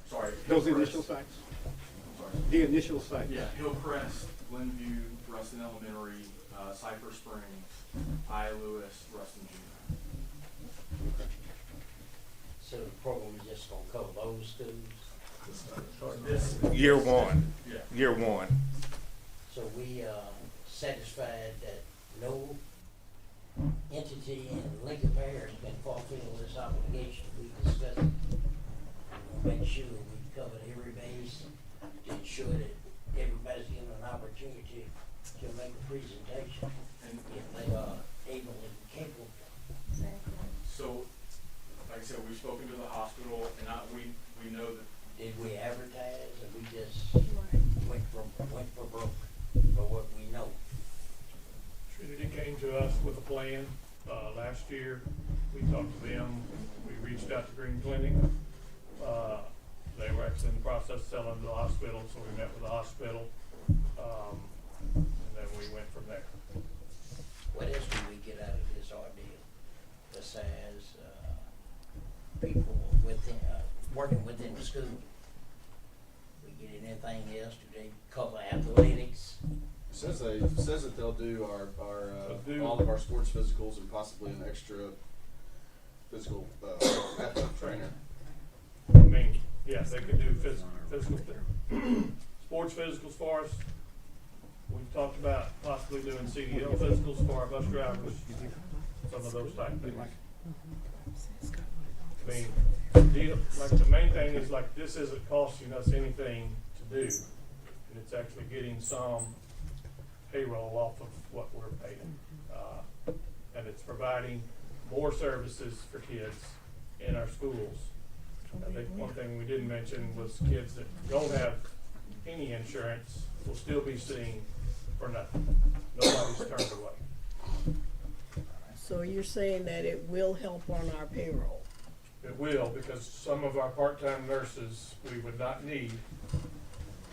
Sorry. Those Hillcrest- initial sites? Sorry. The initial sites? Yeah, Hillcrest, Glenview, Ruston Elementary, Cypress Springs, I. Lewis, Ruston Junior. So the program is just gonna cover those schools? This, Year one, yeah. year one. So we satisfied that no entity in Lincoln Parish can fulfill this obligation we discussed. We'll make sure we covered every base to ensure that everybody's given an opportunity to make a presentation And if they are able and capable. so, like I said, we've spoken to the hospital, and we know that. Did we advertise or we just went for broke for what we know? Trinity came to us with a plan, last year. We talked to them, we reached out to Green Clinic. They were actually in the process of selling to the hospital, so we met with the hospital. And then we went from there. What else do we get out of this ordeal besides, people within, working within the school? We get anything else? Do they cover athletics? Says that they'll do our They'll do- all of our sports physicals and possibly an extra physical athletic trainer. I mean, yes, they could do physical, sports physicals for us. We've talked about possibly doing CDL physicals for our bus drivers, some of those type things. I mean, the main thing is like, this isn't costing us anything to do, and it's actually getting some payroll off of what we're paying. And it's providing more services for kids in our schools. I think one thing we didn't mention was kids that don't have any insurance will still be seen for nothing. Nobody's turned away. So you're saying that it will help on our payroll? It will, because some of our part-time nurses we would not need.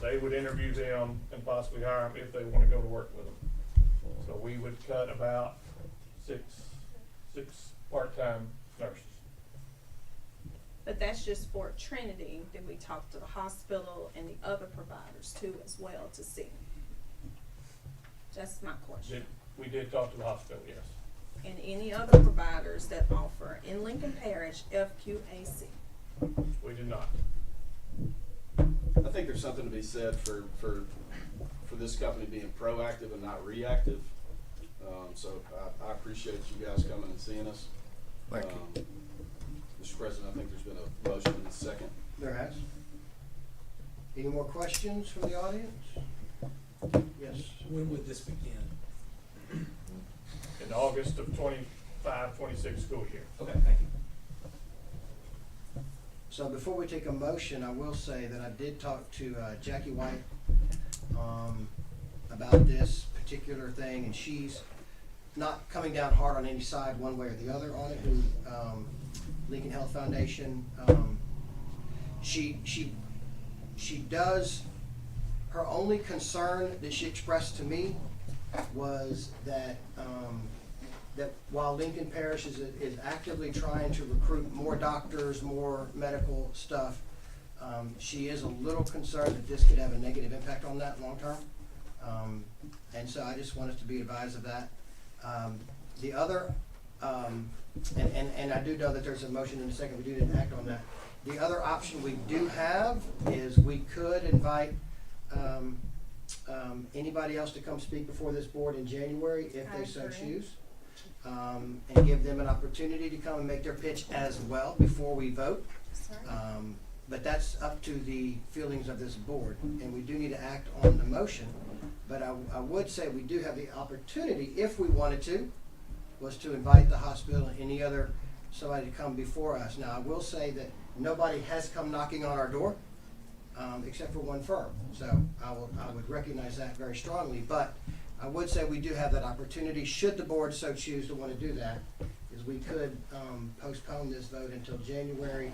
They would interview them and possibly hire them if they want to go to work with them. So we would cut about six part-time nurses. But that's just for Trinity. Did we talk to the hospital and the other providers too as well to see? That's my question. We did talk to the hospital, yes. And any other providers that offer in Lincoln Parish FQAC? We did not. I think there's something to be said for this company being proactive and not reactive. So I appreciate you guys coming and seeing us. Thank you. Mr. President, I think there's been a motion and a second. There has. Any more questions from the audience? Yes. When would this begin? In August of 25-26 school year. Okay, thank you. So before we take a motion, I will say that I did talk to Jackie White about this particular thing, and she's not coming down hard on any side one way or the other on it. Who Lincoln Health Foundation, she does. Her only concern that she expressed to me was that that while Lincoln Parish is actively trying to recruit more doctors, more medical stuff, she is a little concerned that this could have a negative impact on that long term. And so I just want us to be advised of that. The other, and I do know that there's a motion in a second, we do need to act on that. The other option we do have is we could invite anybody else to come speak before this board in January if they so choose. And give them an opportunity to come and make their pitch as well before we vote. But that's up to the feelings of this board, and we do need to act on the motion. But I would say we do have the opportunity, if we wanted to, was to invite the hospital and any other somebody to come before us. Now, I will say that nobody has come knocking on our door, except for one firm. So I would recognize that very strongly. But I would say we do have that opportunity, should the board so choose to want to do that, is we could postpone this vote until January.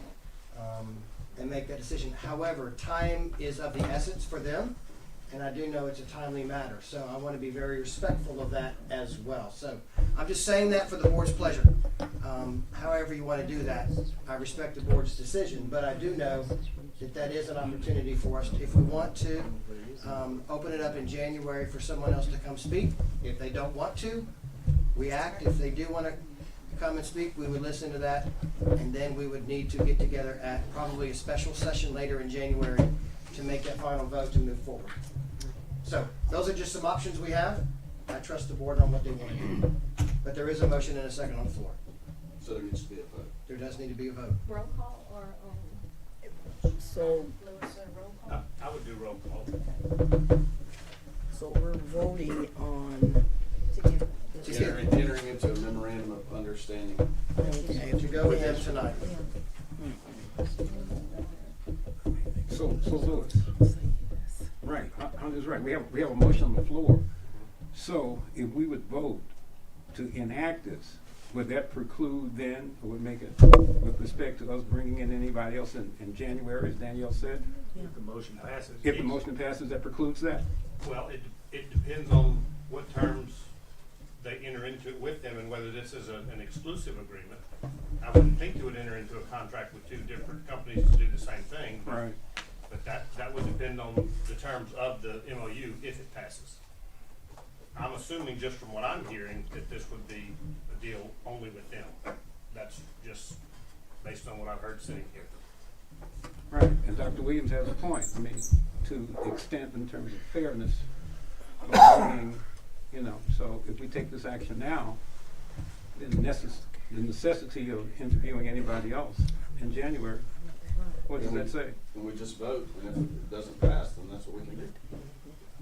and make that decision. However, time is of the essence for them, and I do know it's a timely matter, so I want to be very respectful of that as well. So I'm just saying that for the board's pleasure. However you want to do that, I respect the board's decision, but I do know that that is an opportunity for us, if we want to, open it up in January for someone else to come speak. If they don't want to, we act. If they do want to come and speak, we would listen to that, and then we would need to get together at probably a special session later in January to make that final vote to move forward. So those are just some options we have. I trust the board on what they want to do. But there is a motion and a second on the floor. So there needs to be a vote. There does need to be a vote. Roll call or, So, Lewis, roll call? I would do roll call. so we're voting on, Entering into a memorandum of understanding. okay. To go with them tonight. So Louis, right, Hunter's right, we have a motion on the floor. So if we would vote to enact this, would that preclude then, or would make it with respect to us bringing in anybody else in January, as Danielle said? If the motion passes. If the motion passes, that precludes that? Well, it depends on what terms they enter into it with them and whether this is an exclusive agreement. I wouldn't think you would enter into a contract with two different companies to do the same thing. Right. But that would depend on the terms of the MOU if it passes. I'm assuming just from what I'm hearing that this would be a deal only with them. That's just based on what I've heard sitting here. Right, and Dr. Williams has a point. I mean, to the extent in terms of fairness, of voting, you know, so if we take this action now, then the necessity of interviewing anybody else in January, what does that say? And we just vote, and if it doesn't pass, then that's what we can do.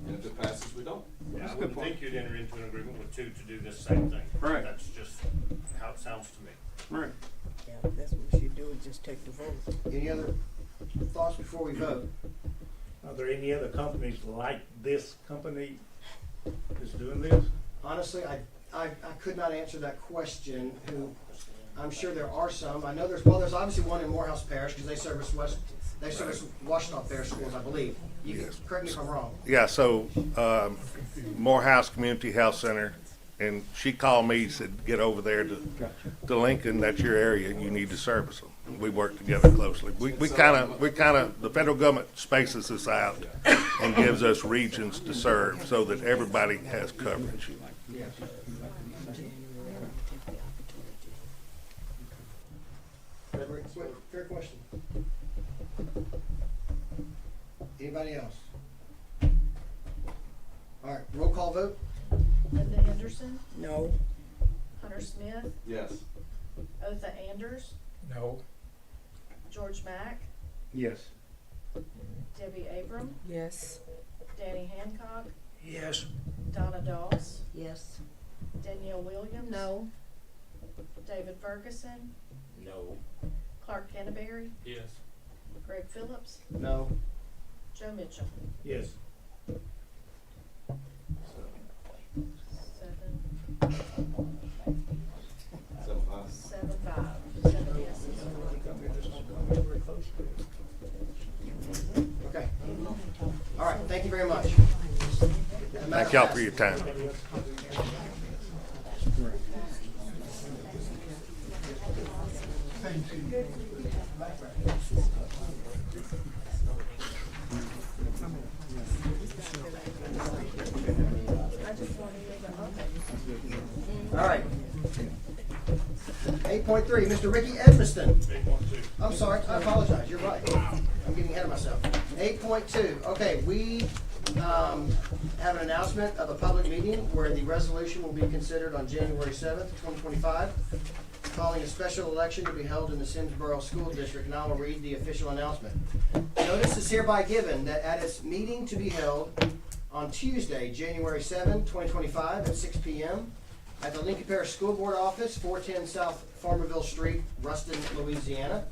And if it passes, we don't. Yeah, I wouldn't think you'd enter into an agreement with two to do this same thing. Right. That's just how it sounds to me. Right. Yeah, that's what we should do, is just take the vote. Any other thoughts before we vote? Are there any other companies like this company that's doing this? Honestly, I could not answer that question. I'm sure there are some. I know there's obviously one in Morehouse Parish, because they service Washita Parish schools, I believe. You can correct me if I'm wrong. Yeah, so, Morehouse Community Health Center, and she called me, said, get over there to Lincoln, that's your area, you need to service them. We work together closely. We kind of, the federal government spaces us out and gives us regions to serve so that everybody has coverage. Fair question. Anybody else? All right, roll call vote? Linda Henderson, No, Hunter Smith, Yes. Otha Anders, No. George Mack, Yes. Debbie Abram, yes. Danny Hancock, Yes. Donna Doss, Yes. Danielle Williams. No. David Ferguson, No. Clark Canterbury, Yes. Greg Phillips, No. Joe Mitchell. Yes. 7 yeses. Okay. All right, thank you very much. Thank y'all for your time. All right. 8.3, Mr. Ricky Edmiston. I'm sorry, I apologize, you're right. I'm getting ahead of myself. 8.2, okay, we have an announcement of a public meeting where the resolution will be considered on January 7th, 2025, calling a special election to be held in the Simsboro School District, and I will read the official announcement. Notice is hereby given that at its meeting to be held on Tuesday, January 7, 2025, at 6 p.m., at the Lincoln Parish School Board Office, 410 South Farmerville Street, Ruston, Louisiana,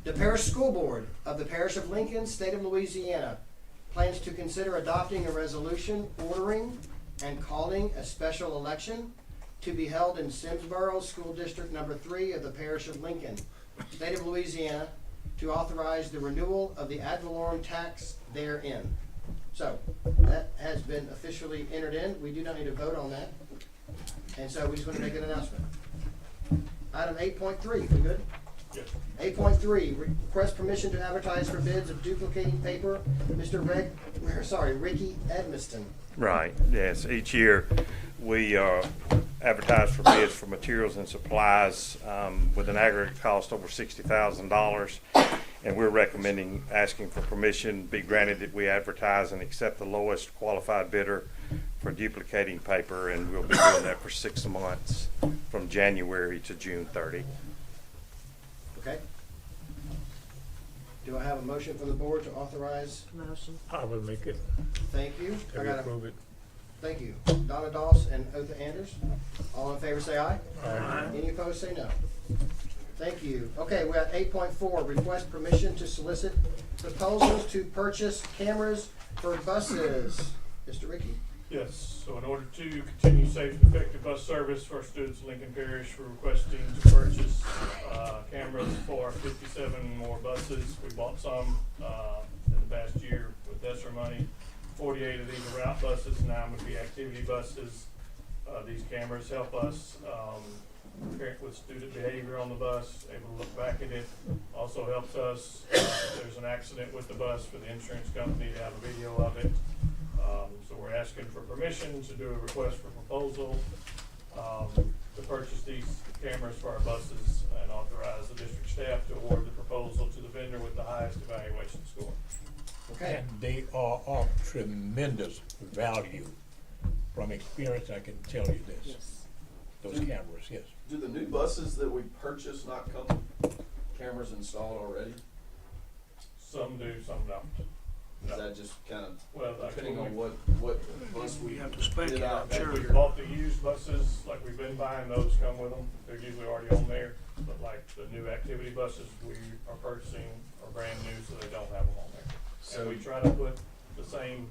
the Parish School Board of the Parish of Lincoln, State of Louisiana, plans to consider adopting a resolution ordering and calling a special election to be held in Simsboro School District Number 3 of the Parish of Lincoln, State of Louisiana, to authorize the renewal of the ad valorem tax therein. So, that has been officially entered in. We do not need to vote on that. And so we just want to make an announcement. Item 8.3, we good? Yes. 8.3, request permission to advertise for bids of duplicating paper. Mr. Ricky Edmiston. Right, yes. Each year, we advertise for bids for materials and supplies with an aggregate cost over $60,000. And we're recommending, asking for permission be granted that we advertise and accept the lowest qualified bidder for duplicating paper. And we'll be doing that for 6 months from January to June 30. Okay. Do I have a motion from the board to authorize? Motion. I will make it. Thank you. I got Approve it. Thank you. Donna Doss and Otha Anders. All in favor say aye. Aye. Any opposed say no. Thank you. Okay, we're at 8.4, request permission to solicit proposals to purchase cameras for buses. Mr. Ricky. Yes, so in order to continue safe and effective bus service for our students in Lincoln Parish, we're requesting to purchase cameras for 57 more buses. We bought some in the past year with ESSER money. 48 of these are route buses, 9 would be activity buses. These cameras help us with student behavior on the bus, able to look back at it. Also helps us if there's an accident with the bus for the insurance company to have a video of it. So we're asking for permission to do a request for proposal to purchase these cameras for our buses and authorize the district staff to award the proposal to the vendor with the highest evaluation score. Okay. And they are of tremendous value. From experience, I can tell you this. Yes. Those cameras, yes. Do the new buses that we purchase not come with cameras installed already? Some do, some don't. Is that just kind of, Well, depending on actually, what bus we have to spec bid it out? If we bought the used buses, like we've been buying, those come with them. They're usually already on there. But like the new activity buses we are purchasing are brand new, so they don't have them on there. So we try to put the same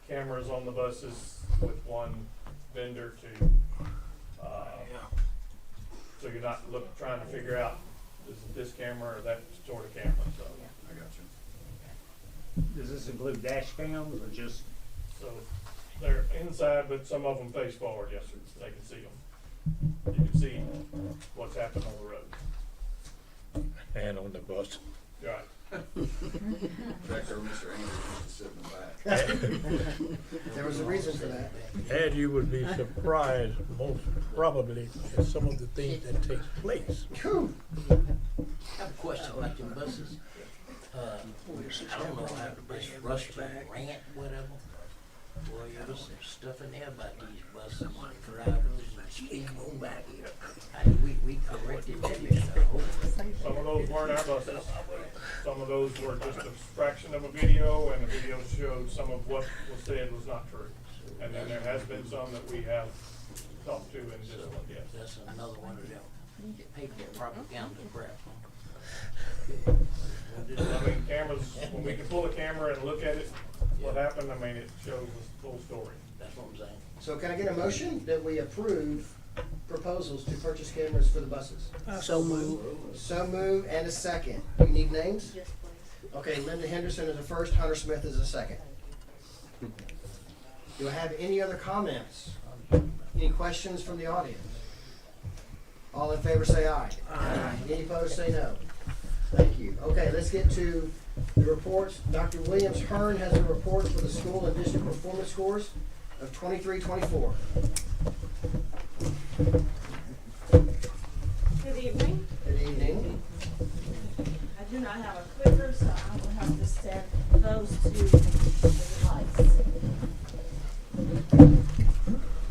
cameras on the buses with one vendor to, so you're not trying to figure out, is it this camera or that sort of camera, so. I got you. Does this include dash cams or just? So they're inside, but some of them face forward, yes, sir, so they can see them. You can see what's happening on the road. And on the bus. Right. Back there, Mr. Andrews used to sit in the back. There was a reason for that. And you would be surprised, most probably, at some of the things that takes place. Whew. I have a question about your buses. I don't know how the bus rushed back, rant, whatever. Boy, there's some stuff in there about these buses, drivers and speed on back here. We corrected that issue. Some of those weren't our buses. Some of those were just a fraction of a video, and the video showed some of what was said was not true. And then there has been some that we have talked to and just, yes. That's another one of them paper propaganda crap. I mean, cameras, when we can pull a camera and look at it, what happened, I mean, it shows the full story. That's what I'm saying. So can I get a motion that we approve proposals to purchase cameras for the buses? So move. So move and a second. You need names? Yes, please. Okay, Linda Henderson is a first, Hunter Smith is a second. Do I have any other comments? Any questions from the audience? All in favor say aye. Aye. Any opposed say no. Thank you. Okay, let's get to the reports. Dr. Williams Hearn has a report for the school and district performance scores of 23-24. Good evening. Good evening. I do not have a clicker, so I will have to set those to the device.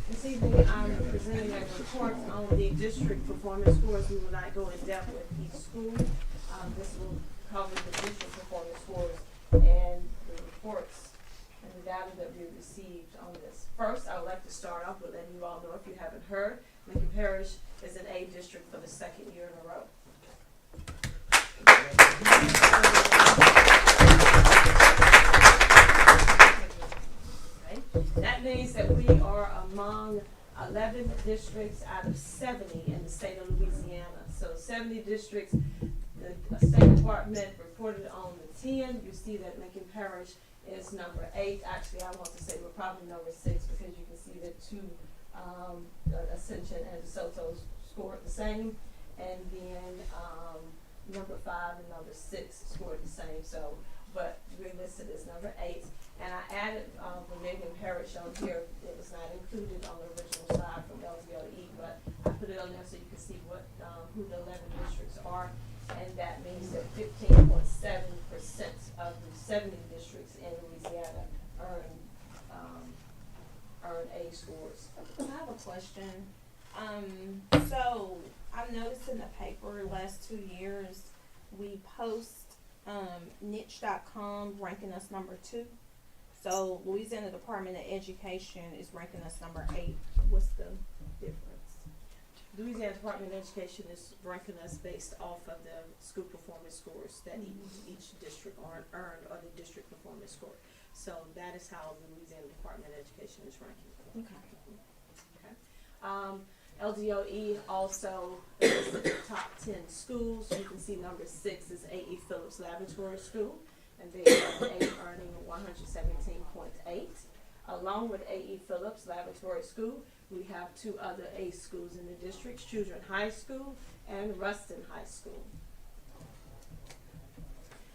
This evening, I'm presenting a report on the district performance scores. We will not go in depth with each school. This will cover the district performance scores and the reports and the data that we received on this. First, I would like to start off with letting you all know, if you haven't heard, Lincoln Parish is an A district for the second year in a row. Okay. That means that we are among 11 districts out of 70 in the state of Louisiana. So 70 districts the State Department reported on the 10. You see that Lincoln Parish is number 8. Actually, I want to say we're probably number 6 because you can see that Ascension and DeSoto scored the same, and then number 5 and number 6 scored the same. So, but we're listed as number 8. And I added the Lincoln Parish on here. It was not included on the original slide from LPSB, but I put it on there so you can see what who the 11 districts are. And that means that 15.7% of the 70 districts in Louisiana earn A scores. I have a question. So I've noticed in the paper the last 2 years we post niche.com ranking us number 2. So Louisiana Department of Education is ranking us number 8. What's the difference? Louisiana Department of Education is ranking us based off of the school performance scores that each district earned, or the district performance score. So that is how the Louisiana Department of Education is ranking. Okay. LDOE also lists the top 10 schools. You can see number 6 is A.E. Phillips Laboratory School, and they are earning 117.8. Along with A.E. Phillips Laboratory School, we have 2 other A schools in the district, Children High School and Ruston High School.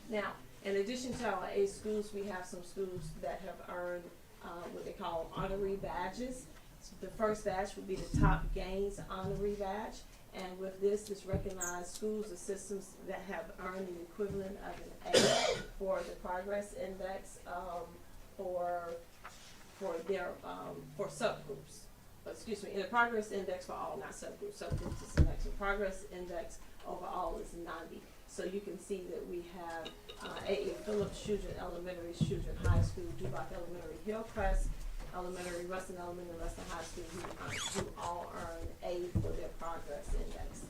Now, in addition to our A schools, we have some schools that have earned what they call honorary badges. So the first badge would be the Top Gains Honorary Badge, and with this recognized schools or systems that have earned the equivalent of an A for the Progress Index for their for subgroups. Excuse me, in the Progress Index for all, not subgroups. Subgroups is next. The Progress Index overall is 90. So you can see that we have A.E. Phillips, Children Elementary, Children High School, Duboc Elementary, Hillcrest Elementary, Ruston Elementary, Ruston High School, who all earn A for their Progress Index.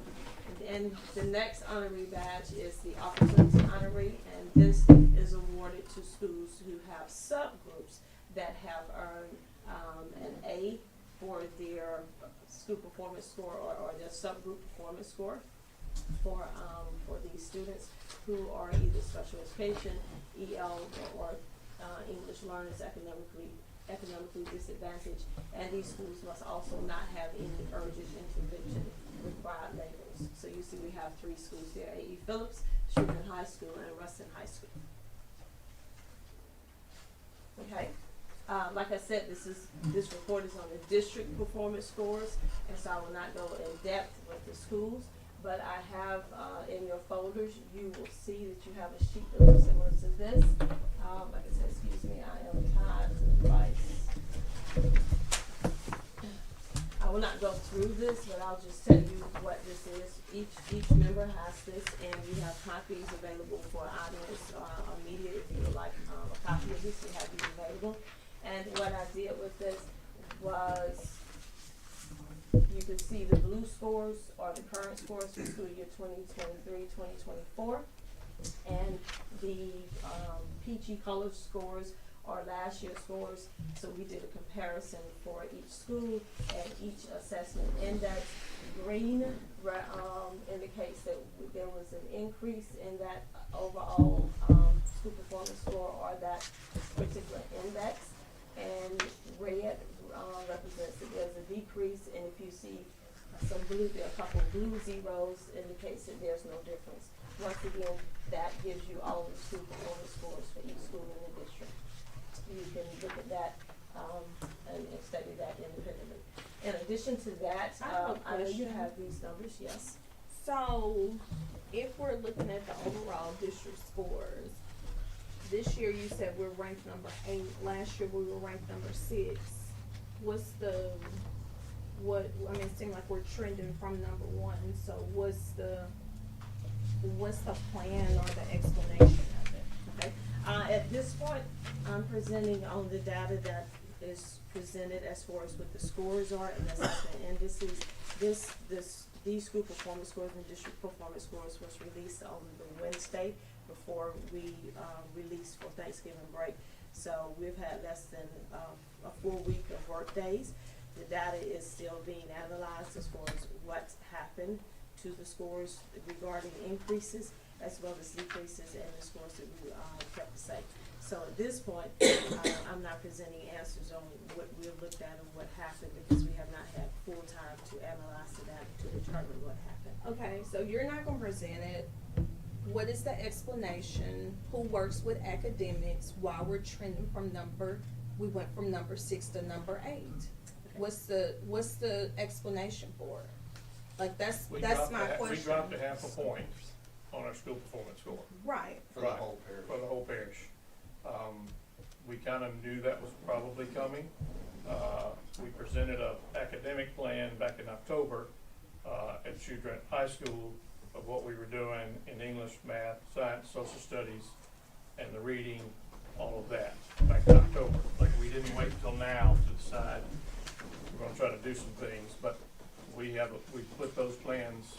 And the next honorary badge is the Opportunity Honorary, and this is awarded to schools who have subgroups that have earned an A for their school performance score or their subgroup performance score for these students who are either special education, EL, or English learners economically disadvantaged, and these schools must also not have any urgent intervention required labels. So you see we have 3 schools here, A.E. Phillips, Children High School, and Ruston High School. Okay. Like I said, this report is on the district performance scores, and so I will not go in depth with the schools, but I have in your folders, you will see that you have a sheet that looks similar to this. Like I said, excuse me, I am tied to the device. I will not go through this, but I'll just tell you what this is. Each member has this, and we have copies available for audience or media. If you would like a copy of this, we have these available. And what I did with this was, you can see the blue scores are the current scores for school year 2023-2024, and the peachy colored scores are last year's scores. So we did a comparison for each school and each assessment index. Green indicates that there was an increase in that overall school performance score or that particular index, and red represents that there's a decrease, and if you see some blue, there are a couple of blue zeros, indicates that there's no difference. Once again, that gives you all the school performance scores for each school in the district. You can look at that and study that independently. In addition to that, I know you have these numbers, yes. So if we're looking at the overall district scores, this year you said we're ranked number 8. Last year we were ranked number 6. It seemed like we're trending from number 1. So what's the plan or the explanation of it? Okay. At this point, I'm presenting on the data that is presented as far as what the scores are and assessment indices. These school performance scores and district performance scores was released on the Wednesday before we released for Thanksgiving break. So we've had less than a full week of work days. The data is still being analyzed as far as what happened to the scores regarding increases. as well as decreases in the scores that we kept the same. So at this point, I'm not presenting answers on what we looked at and what happened because we have not had full time to analyze the data to determine what happened. Okay, so you're not gonna present it. What is the explanation? Who works with academics? Why we're trending from we went from number 6 to number 8? What's the explanation for it? Like that's my question. We dropped a half a point on our school performance score. Right. For the whole parish. For the whole parish. We kind of knew that was probably coming. We presented a academic plan back in October at Shoedrant High School of what we were doing in English, math, science, social studies, and the reading, all of that, back in October. Like, we didn't wait until now to decide we're gonna try to do some things, but we put those plans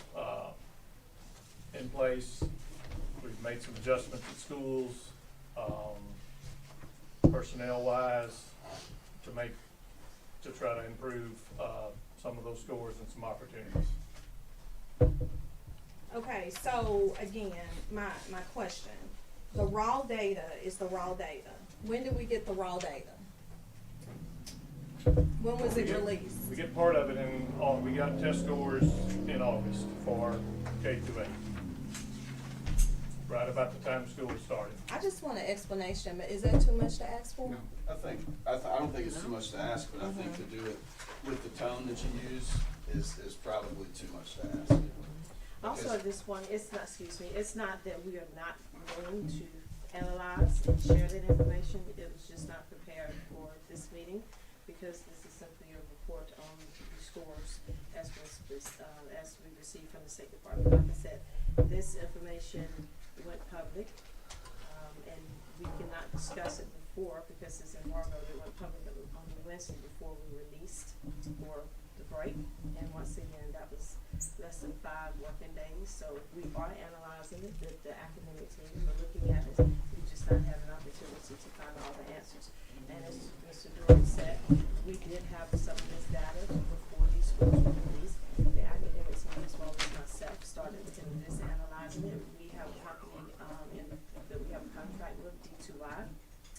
in place. We've made some adjustments at schools, personnel-wise, to try to improve some of those scores and some opportunities. Okay, so again, my question, the raw data is the raw data. When did we get the raw data? When was it released? We get part of it we got test scores in August for K-8. Right about the time school started. I just want an explanation, but is that too much to ask for? I don't think it's too much to ask, but I think to do it with the tone that you use is probably too much to ask. Also, this one, it's not that we are not willing to analyze and share that information. It was just not prepared for this meeting because this is simply a report on the scores as we received from the State Department. Like I said, this information went public, and we cannot discuss it before because it's embargoed. It went public on Wednesday before we released for the break. And once again, that was less than 5 working days. So we are analyzing it. The academic team are looking at it. We just not have an opportunity to find all the answers. And as Mr. Dorn said, we did have some of this data before these schools were released. The academic team, as well as myself, started looking at this, analyzing it. We have a company that we have a contract with, D2I.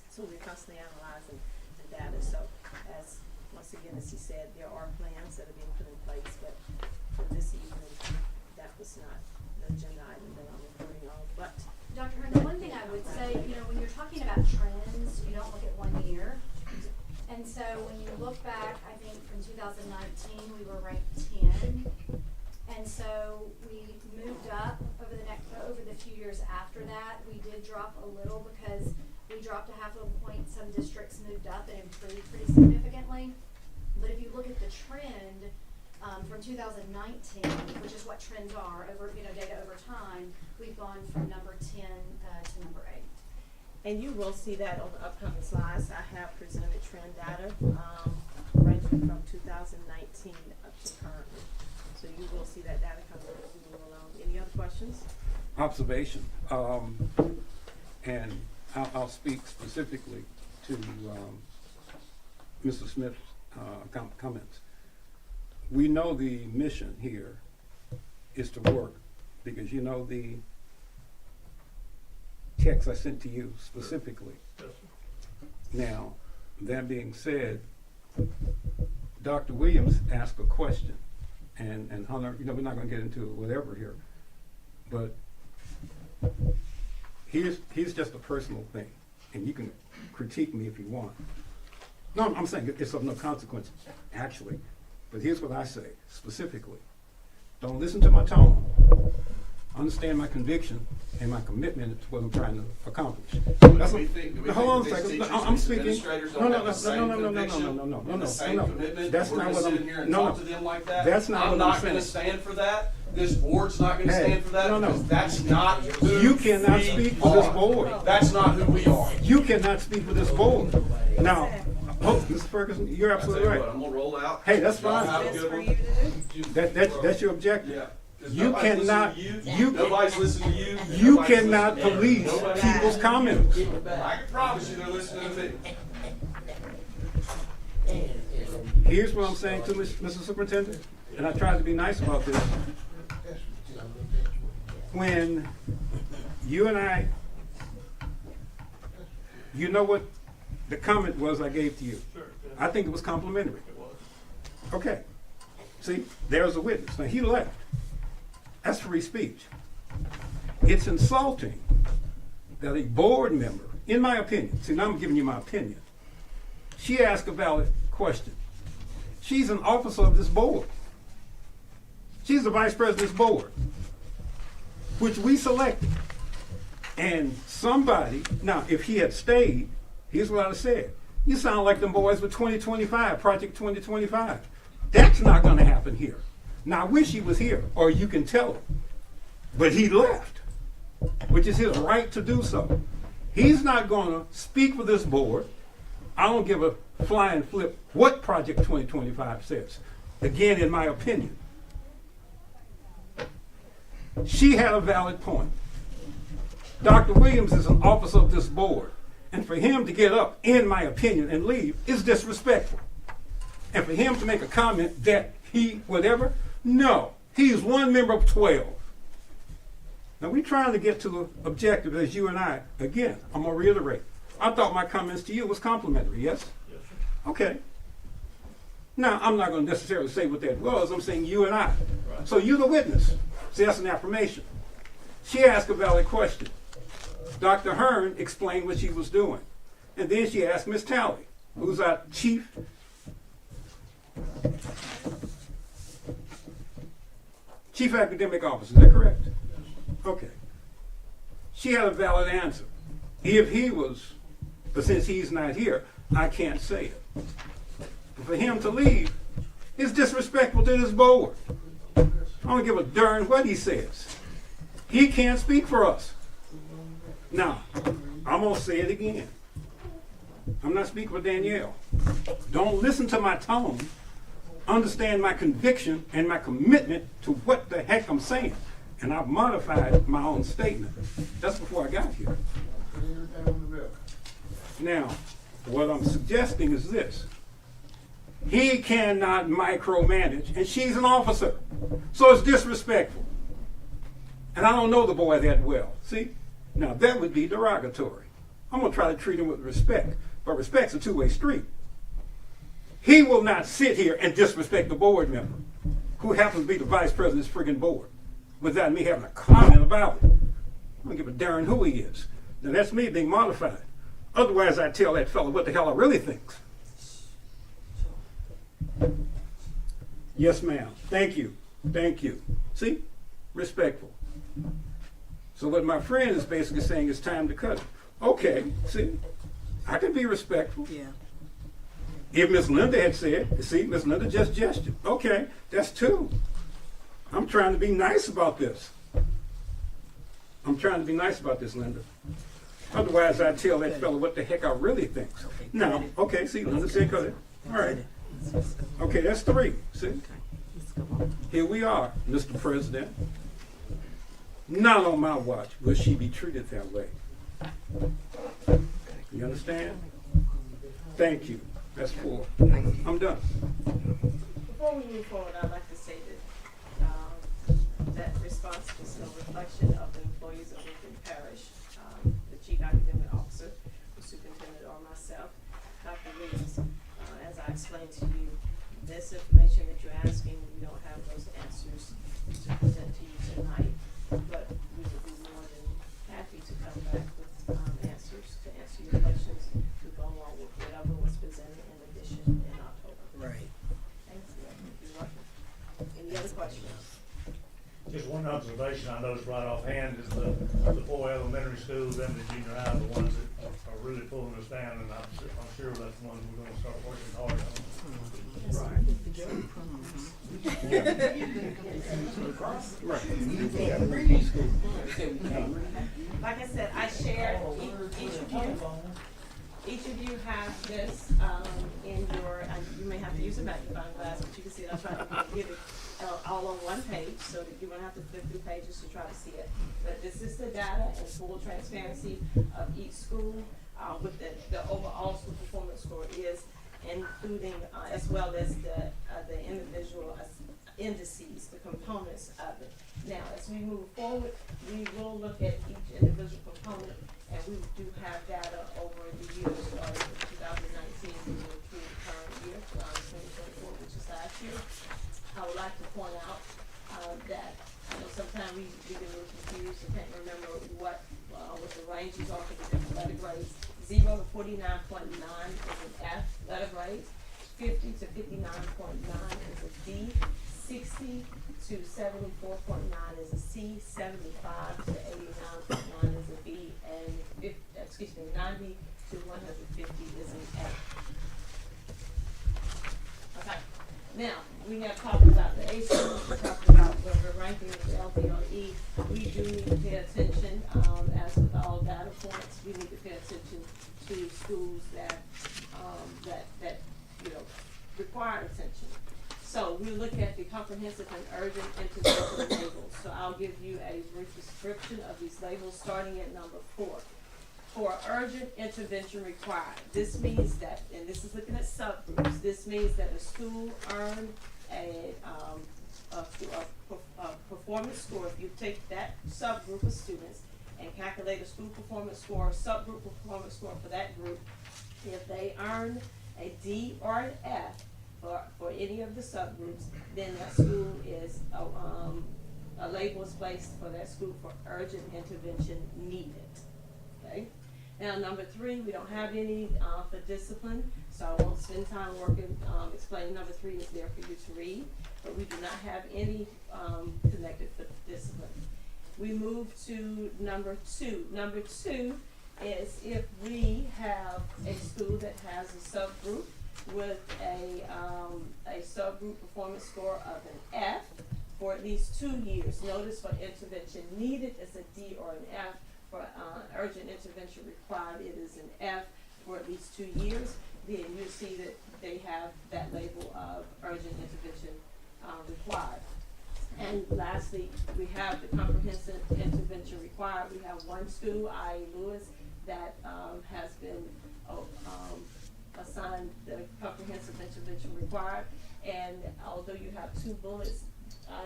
So we're constantly analyzing the data. So once again, as he said, there are plans that are being put in place, but for this evening, that was not the agenda item that I'm reporting on. But Dr. Hearn, the one thing I would say, when you're talking about trends, you don't look at 1 year. And so when you look back, I think from 2019, we were ranked 10. And so we moved up over the few years after that. We did drop a little because we dropped a half a point. Some districts moved up and improved pretty significantly. But if you look at the trend from 2019, which is what trends are over data over time, we've gone from number 10 to number 8. And you will see that on the upcoming slides. I have presented trend data ranging from 2019 up to currently. So you will see that data coming as we move along. Any other questions? Observation. And I'll speak specifically to Mr. Smith's comments. We know the mission here is to work because the text I sent to you specifically. Now, that being said, Dr. Williams asked a question, and Hunter, we're not going to get into whatever here, but here's just a personal thing, and you can critique me if you want. No, I'm saying it's of no consequence, actually, but here's what I say specifically. Don't listen to my tone. Understand my conviction and my commitment to what I'm trying to accomplish. Hold on a second. I'm speaking. No. That's not what I'm. No. That's not what I'm saying. I'm not going to stand for that. This board's not going to stand for that. Because that's not who you cannot speak for this board. That's not who we are. You cannot speak for this board. Now, Mr. Ferguson, you're absolutely right. I'm gonna roll out. Hey, that's fine. That's your objective. Yeah. You cannot. Nobody's listening to you. You cannot police people's comments. I can promise you they're listening to me. Here's what I'm saying to Mr. Superintendent, and I tried to be nice about this. When you and I, you know what the comment was I gave to you? Sure. I think it was complimentary. It was. Okay. See, there's a witness. Now, he left. That's free speech. It's insulting that a board member, in my opinion, see, now I'm giving you my opinion, she asked a valid question. She's an officer of this board. She's the vice president of this board, which we selected. And somebody, now, if he had stayed, here's what I'd have said. You sound like them boys with 2025, Project 2025. That's not going to happen here. Now, I wish he was here, or you can tell him. But he left, which is his right to do so. He's not going to speak for this board. I don't give a flying flip what Project 2025 says. Again, in my opinion. She had a valid point. Dr. Williams is an officer of this board. And for him to get up, in my opinion, and leave is disrespectful. And for him to make a comment that he, whatever, no. He's one member of 12. Now, we're trying to get to the objective as you and I, again, I'm going to reiterate. I thought my comments to you was complimentary, yes? Yes, sir. Okay. Now, I'm not going to necessarily say what that was. I'm saying you and I. Right. So you're the witness. See, that's an affirmation. She asked a valid question. Dr. Hearn explained what she was doing. And then she asked Ms. Talley, who's our chief academic officer. Is that correct? Okay. She had a valid answer. If he was, but since he's not here, I can't say it. But for him to leave is disrespectful to this board. I don't give a darn what he says. He can't speak for us. Now, I'm going to say it again. I'm not speaking for Danielle. Don't listen to my tone. Understand my conviction and my commitment to what the heck I'm saying. And I've modified my own statement. That's before I got here. Now, what I'm suggesting is this. He cannot micromanage, and she's an officer. So it's disrespectful. And I don't know the boy that well. See? Now, that would be derogatory. I'm going to try to treat him with respect. But respect's a two-way street. He will not sit here and disrespect the board member, who happens to be the vice president of this friggin' board, without me having a comment about it. I don't give a darn who he is. Now, that's me being modified. Otherwise, I'd tell that fellow what the hell I really think. Yes, ma'am. Thank you. Thank you. See? Respectful. So what my friend is basically saying is time to cut it. Okay, see? I can be respectful. Yeah. If Miss Linda had said, see, Miss Linda just gestured. Okay, that's two. I'm trying to be nice about this. I'm trying to be nice about this, Linda. Otherwise, I'd tell that fellow what the heck I really think. Now, okay, see, Linda said cut it. All right. Okay, that's three. See? Here we are, Mr. President. Not on my watch will she be treated that way. You understand? Thank you. That's four. I'm done. Before we move forward, I'd like to say that that response was no reflection of the employees of Lincoln Parish, the chief academic officer, the superintendent, or myself. Dr. Williams, as I explained to you, this information that you're asking, we don't have those answers to present to you tonight, but we would be more than happy to come back with answers to answer your questions to go along with whatever was presented in addition in October. Right. Thank you. You're welcome. Any other questions? Just one observation I noticed right offhand is the four elementary schools and the junior high, the ones that are really pulling us down, and I'm sure that's the ones we're gonna start working hard on. Like I said, I shared each of you have this in your, you may have to use a magnifying glass, but you can see it. I'm trying to give it all on one page so that you won't have to flip through pages to try to see it. But this is the data in full transparency of each school, with the overall school performance score is, including as well as the individual indices, the components of it. Now, as we move forward, we will look at each individual component, and we do have data over the years, starting with 2019 through the current year, 2024, which is last year. I would like to point out that I know sometimes we get a little confused and can't remember what the ranges are for the different letter grades. 0 to 49.9 is an F letter grade. 50 to 59.9 is a D. 60 to 74.9 is a C. 75 to 89.9 is a B. And 90 to 150 is an F. Okay. Now, we have talked about the A schools, we talked about where we're ranking with LD or E. We do need to pay attention, as with all data points, we need to pay attention to schools that require attention. So we look at the comprehensive and urgent intervention labels. So I'll give you a brief description of these labels, starting at number 4. For urgent intervention required, this means that, and this is looking at subgroups, this means that a school earned a performance score. If you take that subgroup of students and calculate a school performance score, subgroup performance score for that group, if they earn a D or an F for any of the subgroups, then that school is, a label is placed for that school for urgent intervention needed. Okay? Now, number 3, we don't have any for discipline, so I won't spend time explaining. Number 3 is there for you to read, but we do not have any connected for discipline. We move to number 2. Number 2 is if we have a school that has a subgroup with a subgroup performance score of an F for at least 2 years. Notice for intervention needed is a D or an F. For urgent intervention required, it is an F for at least 2 years. Then you'll see that they have that label of urgent intervention required. And lastly, we have the comprehensive intervention required. We have one school, i.e. Lewis, that has been assigned the comprehensive intervention required. And although you have 2 bullets,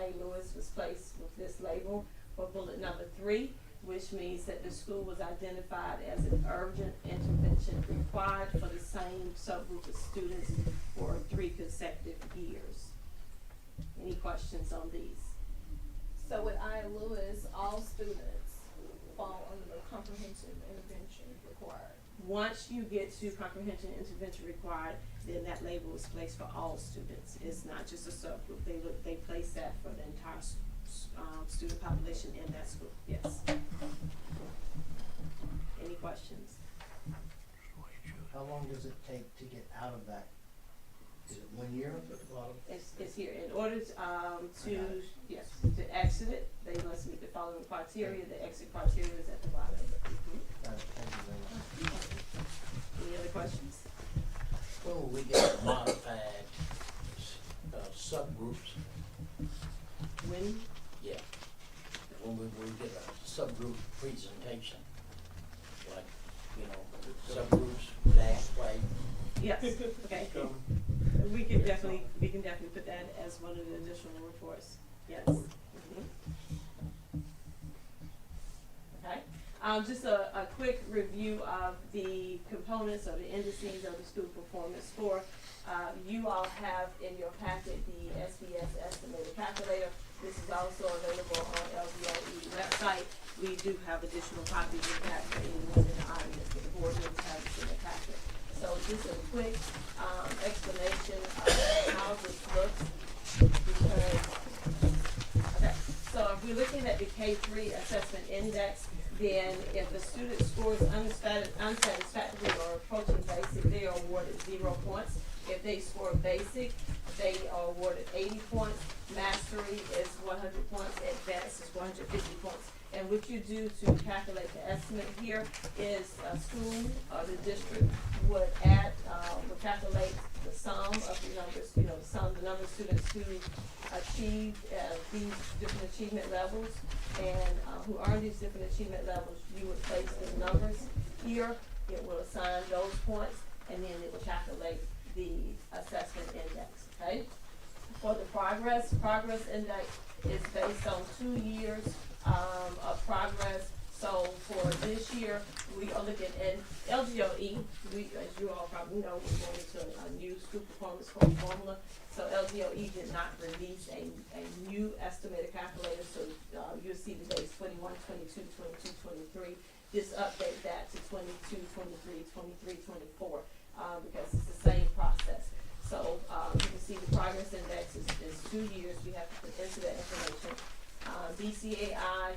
i.e. Lewis was placed with this label for bullet number 3, which means that the school was identified as an urgent intervention required for the same subgroup of students for 3 consecutive years. Any questions on these? So with I. Lewis, all students fall under the comprehensive intervention required. Once you get to comprehensive intervention required, then that label is placed for all students. It's not just a subgroup. They place that for the entire student population in that school. Yes. Any questions? How long does it take to get out of that? Is it 1 year? It's here. In order to exit it, they must meet the following criteria. The exit criteria is at the bottom. Thank you very much. Any other questions? When will we get modified subgroups? When? Yeah. When we get a subgroup presentation, like, subgroups that way. Yes. Okay. We can definitely put that as one of the additional reports. Yes. Okay. Just a quick review of the components of the indices of the school performance score. You all have in your packet the SBS estimated calculator. This is also available on LPSB website. We do have additional copies of that for anyone in the audience, but the board members have this in the packet. So just a quick explanation of how this looks. So if we're looking at the K3 assessment index, then if the student scores unsatisfactory or approaching basic, they are awarded 0 points. If they score basic, they are awarded 80 points. Mastery is 100 points. Advanced is 150 points. And what you do to calculate the estimate here is a school or the district would calculate the sum of the numbers, the number of students who achieve these different achievement levels and who earn these different achievement levels. You would place the numbers here. It will assign those points, and then it will calculate the assessment index. Okay. For the progress index is based on 2 years, of progress. So for this year, we are looking at LGOE. We, as you all probably know, we're going into a new school performance formula. So LGOE did not release a new estimated calculator. So you'll see the dates 21, 22, 22, 23. Just update that to 22, 23, 23, 24, because it's the same process. So you can see the progress index is 2 years. We have to put into that information. BCAI,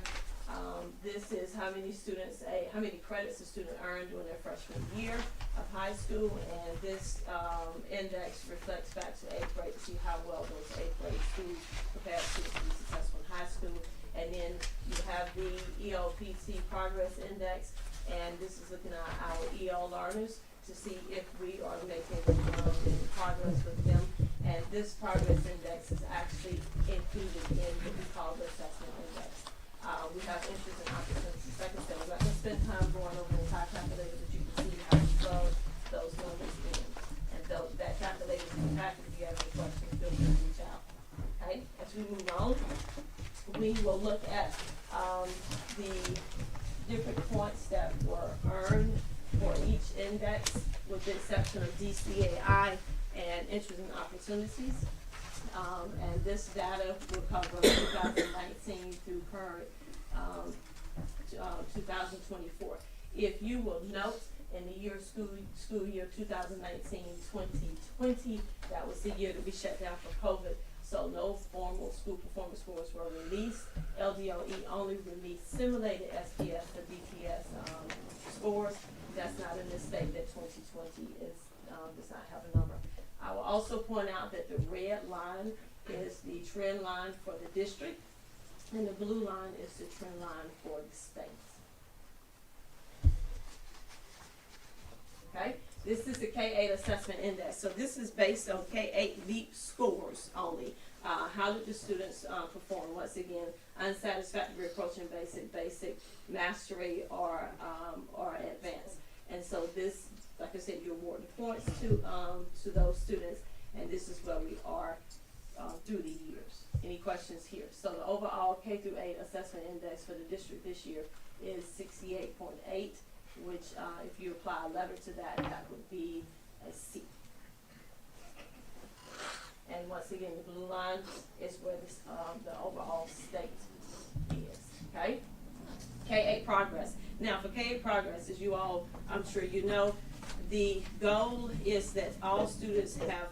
this is how many students, how many credits a student earned during their freshman year of high school, and this index reflects back to 8th grade to see how well those 8th grade students prepare students to be successful in high school. And then you have the ELPT progress index, and this is looking at our EL learners to see if we are making any progress with them. And this progress index is actually included in what we call the assessment index. We have interest and opportunities. Like I said, we're not going to spend time going over the entire calculator, but you can see how we plug those numbers in. And that calculator is impacted. If you have any questions, feel free to reach out. Okay, as we move on, we will look at the different points that were earned for each index, with the exception of DCAI and interest and opportunities. And this data will cover 2019 through current 2024. If you will note, in the school year 2019-2020, that was the year that we shut down for COVID. So no formal school performance scores were released. LDOE only released simulated SPS and BTS scores. That's not in this state that 2020 does not have a number. I will also point out that the red line is the trend line for the district, and the blue line is the trend line for the state. Okay, this is the K-8 assessment index. So this is based on K-8 LEAP scores only. How did the students perform? Once again, unsatisfactory, approaching basic, mastery, or advanced. And so this, like I said, you award the points to those students, and this is where we are through the years. Any questions here? So the overall K through 8 assessment index for the district this year is 68.8, which if you apply a letter to that, that would be a C. And once again, the blue line is where this, the overall state is. Okay? K-8 progress. Now for K-8 progress, as you all, I'm sure you know, the goal is that all students have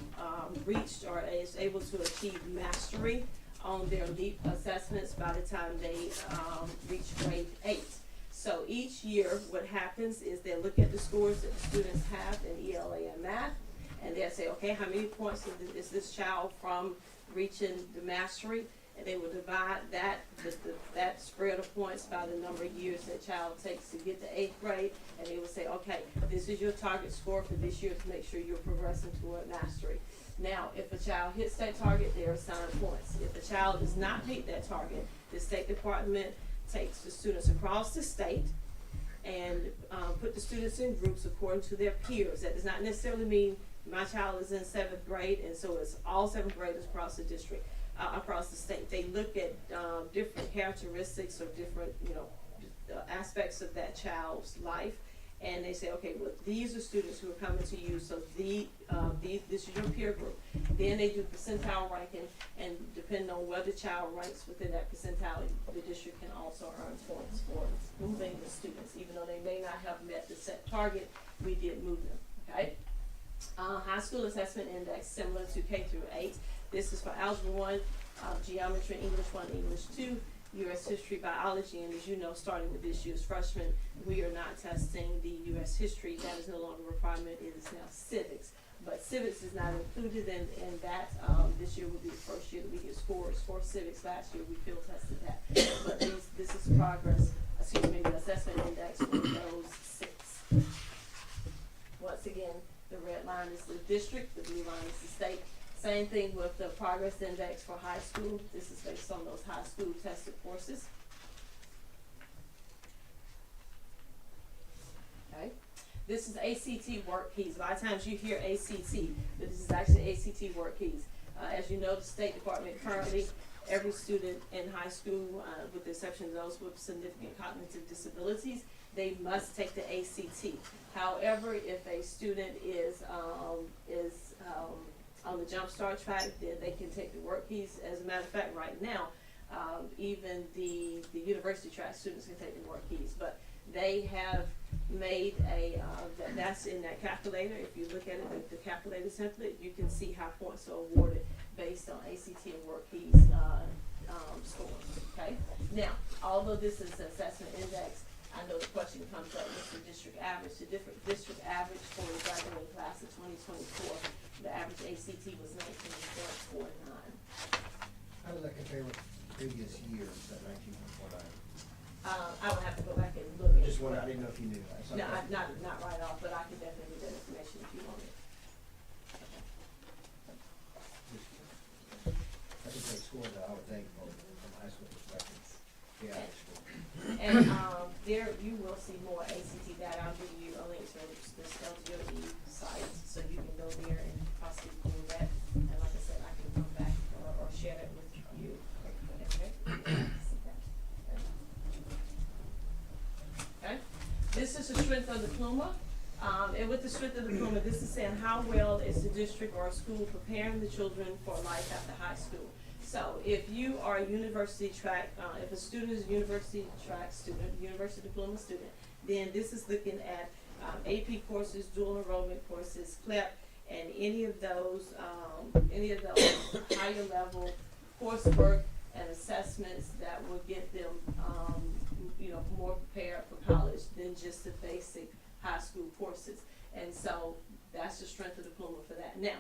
reached or is able to achieve mastery on their LEAP assessments by the time they reach grade 8. So each year what happens is they look at the scores that the students have in ELA and math, and they'll say, okay, how many points is this child from reaching the mastery? And they will divide that spread of points by the number of years that child takes to get to 8th grade, and they will say, okay, this is your target score for this year to make sure you're progressing toward mastery. Now, if a child hits that target, they are assigned points. If a child does not meet that target, the State Department takes the students across the state and put the students in groups according to their peers. That does not necessarily mean my child is in 7th grade, and so it's all 7th graders across the district, across the state. They look at different characteristics or different, aspects of that child's life, and they say, okay, well, these are students who are coming to you, so this is your peer group. Then they do percentile ranking, and depending on where the child ranks within that percentile, the district can also earn points for moving the students. Even though they may not have met the set target, we did move them, okay? High school assessment index, similar to K through 8. This is for Algebra 1, Geometry, English 1, English 2, U.S. History, Biology, and as you know, starting with this year's freshmen, we are not testing the U.S. History. That is no longer a requirement. It is now Civics. But Civics is not included in that. This year will be the first year that we get scores for Civics. Last year we field tested that. But this is progress, the assessment index for those 6. Once again, the red line is the district, the blue line is the state. Same thing with the progress index for high school. This is based on those high school tested courses. Okay. This is ACT work keys. A lot of times you hear ACT, but this is actually ACT work keys. As you know, the State Department currently, every student in high school, with the exception of those with significant cognitive disabilities, they must take the ACT. However, if a student is on the Jump Start track, then they can take the work keys. As a matter of fact, right now, even the university track students can take the work keys, but they have made that's in that calculator. If you look at it, the calculator template, you can see how points are awarded based on ACT and work keys scores. Okay. Now, although this is an assessment index, I know the question comes up, what's the district average? The different district average for the graduating class of 2024, the average ACT was 19.49. How does that compare with previous years, that 19.49? I would have to go back and look at it. Just wondering, I didn't know if you knew that. No, not right off, but I can definitely get that information if you want it. I can take scores that I would think from high school perspective. Yeah, school. And there you will see more ACT data. I'll give you a link to this LGOE site, so you can go there and possibly pull that. And like I said, I can come back or share that with you. Okay. Okay. This is the strength of the diploma. And with the strength of the diploma, this is saying how well is the district or school preparing the children for life after high school. So if you are a university track, if a student is a university track student, university diploma student, then this is looking at AP courses, dual enrollment courses, CLEP, and any of those higher level coursework and assessments that will get them, more prepared for college than just the basic high school courses. And so that's the strength of the diploma for that. Now,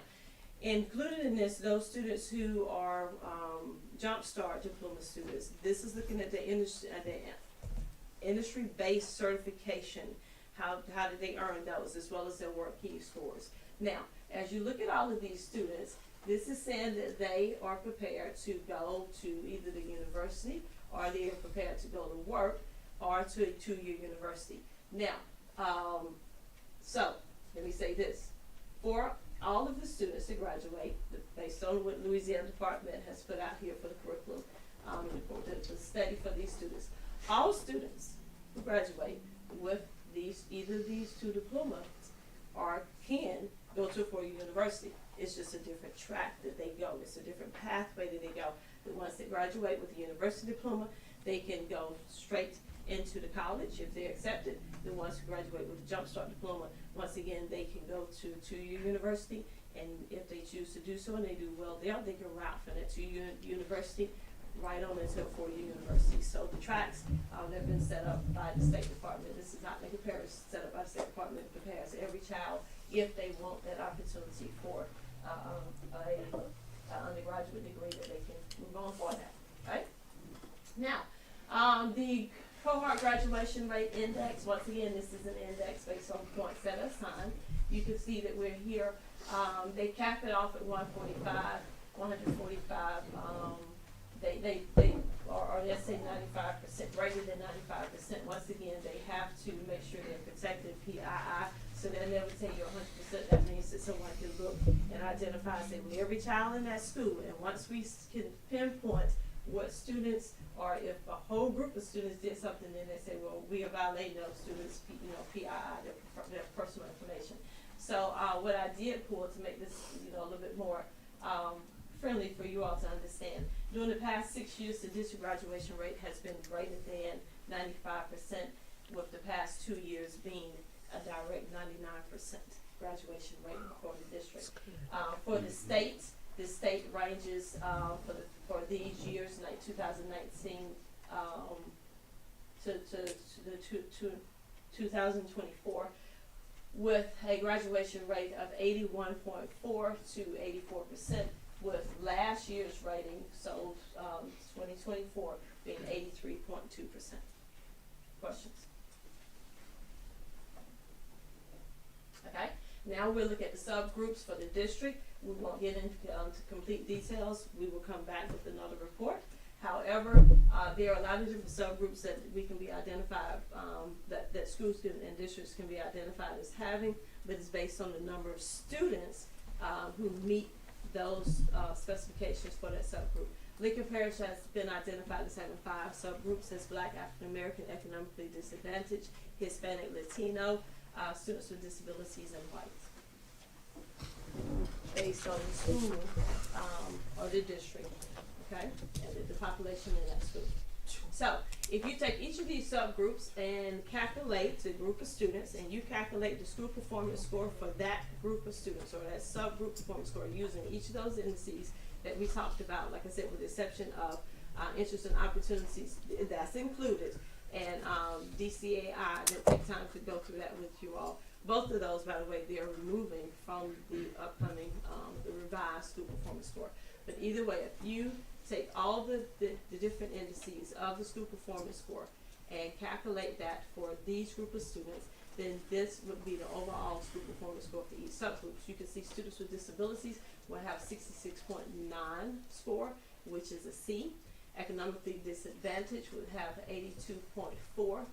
included in this, those students who are Jump Start diploma students, this is looking at the industry-based certification. How did they earn those, as well as their work key scores. Now, as you look at all of these students, this is saying that they are prepared to go to either the university, or they are prepared to go to work, or to a two-year university. Now, so let me say this: for all of the students that graduate, based on what Louisiana Department has put out here for the curriculum, the study for these students, all students who graduate with either of these two diplomas can go to a four-year university. It's just a different track that they go. It's a different pathway that they go. The ones that graduate with a university diploma, they can go straight into the college if they're accepted. The ones who graduate with a Jump Start diploma, once again, they can go to two-year university, and if they choose to do so and they do well there, they can route from that two-year university right on into a four-year university. So the tracks that have been set up by the State Department, this is not Lincoln Parish, set up by the State Department, it prepares every child if they want that opportunity for a undergraduate degree, that they can move on for that. Okay? Now, the cohort graduation rate index, once again, this is an index based on points at a time. You can see that we're here. They cap it off at 145, 145. They or let's say 95%, greater than 95%. Once again, they have to make sure they're protected PII. So they'll never tell you 100%. That means that someone can look and identify, say, with every child in that school. And once we can pinpoint what students, or if a whole group of students did something, then they say, well, we are violating those students, PII, their personal information. So what I did pull to make this, a little bit more friendly for you all to understand, during the past 6 years, the district graduation rate has been greater than 95%, with the past 2 years being a direct 99% graduation rate for the district. For the state ranges for these years, like 2019 to 2024, with a graduation rate of 81.4 to 84%, with last year's rating, so 2024 being 83.2%. Questions? Okay, now we'll look at the subgroups for the district. We won't get into complete details. We will come back with another report. However, there are a lot of different subgroups that we can be identified, that schools and districts can be identified as having, but it's based on the number of students who meet those specifications for that subgroup. Lincoln Parish has been identified as having 5 subgroups as Black, African American, economically disadvantaged, Hispanic, Latino, students with disabilities, and whites. Based on the school or the district, okay, and the population in that school. So if you take each of these subgroups and calculate the group of students, and you calculate the school performance score for that group of students or that subgroup performance score using each of those indices that we talked about, like I said, with the exception of interest and opportunities, that's included, and DCAI, and it takes time to go through that with you all. Both of those, by the way, they are removing from the upcoming, the revised school performance score. But either way, if you take all the different indices of the school performance score and calculate that for these group of students, then this would be the overall school performance score for each subgroup. You can see students with disabilities will have 66.9 score, which is a C. Economically disadvantaged would have 82.4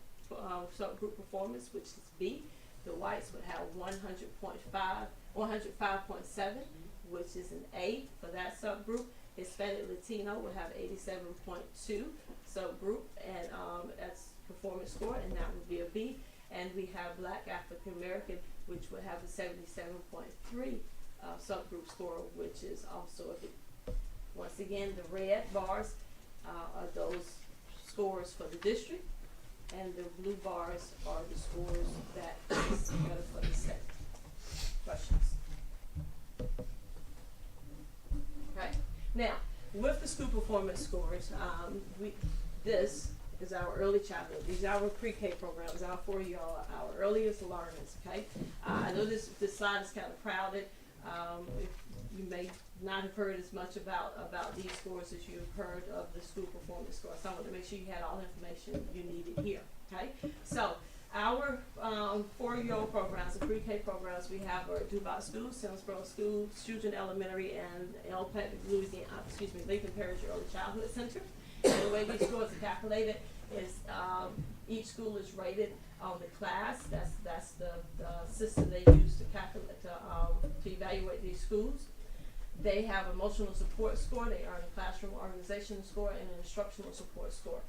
subgroup performance, which is B. The whites would have 105.7, which is an A for that subgroup. Hispanic Latino would have 87.2 subgroup, and that's performance score, and that would be a B. And we have Black African American, which would have a 77.3 subgroup score, which is also a B. Once again, the red bars are those scores for the district, and the blue bars are the scores that is better for the state. Questions? Okay. Now, with the school performance scores, this is our early childhood. These are our pre-K programs, our 4-year-old, our earliest learners, okay? I know this slide is kind of crowded. You may not have heard as much about these scores as you've heard of the school performance scores. So I want to make sure you had all the information you needed here, okay? So our 4-year-old programs, the pre-K programs we have are Dubai School, Simmonsboro School, Children Elementary, and Lincoln Parish Early Childhood Center. And the way these scores are calculated is each school is rated on the class. That's the system they use to calculate to evaluate these schools. They have emotional support score. They earn a classroom organization score and an instructional support score.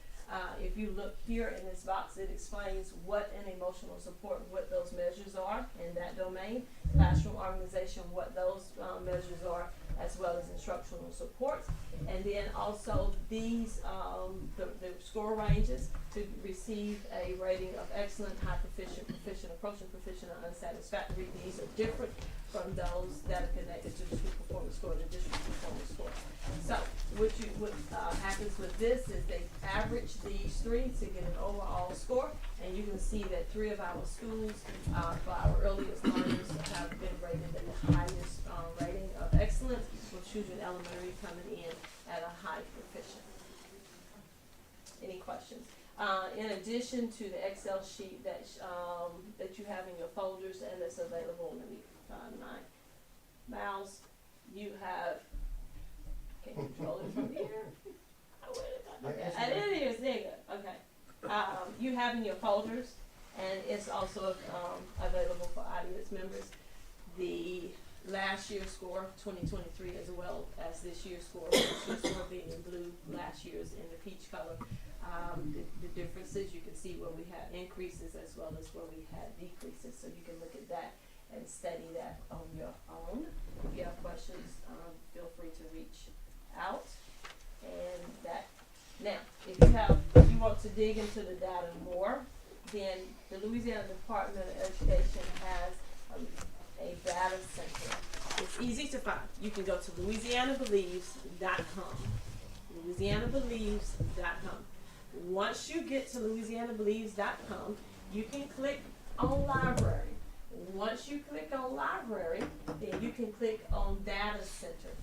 If you look here in this box, it explains what an emotional support, what those measures are in that domain. Classroom organization, what those measures are, as well as instructional support. And then also these, the score ranges to receive a rating of excellent, high proficient, proficient, approaching proficient, and unsatisfactory. These are different from those that are connected to the school performance score and the district performance score. So what happens with this is they average these 3 to get an overall score, and you can see that 3 of our schools for our earliest learners have been rated at the highest rating of excellence, with Children Elementary coming in at a high proficient. Any questions? In addition to the Excel sheet that you have in your folders and that's available, let me find my mouse. You have, can you control it from here? Okay, it is, there you go, okay. You have in your folders, and it's also available for audience members, the last year's score, 2023, as well as this year's score. This year's score being in blue, last year's in the peach color. The differences, you can see where we had increases as well as where we had decreases, so you can look at that and study that on your own. If you have questions, feel free to reach out. And that, now, if you want to dig into the data more, then the Louisiana Department of Education has a data center. It's easy to find. You can go to louisianabelieves.com. louisianabelieves.com. Once you get to louisianabelieves.com, you can click on library. Once you click on library, then you can click on data center.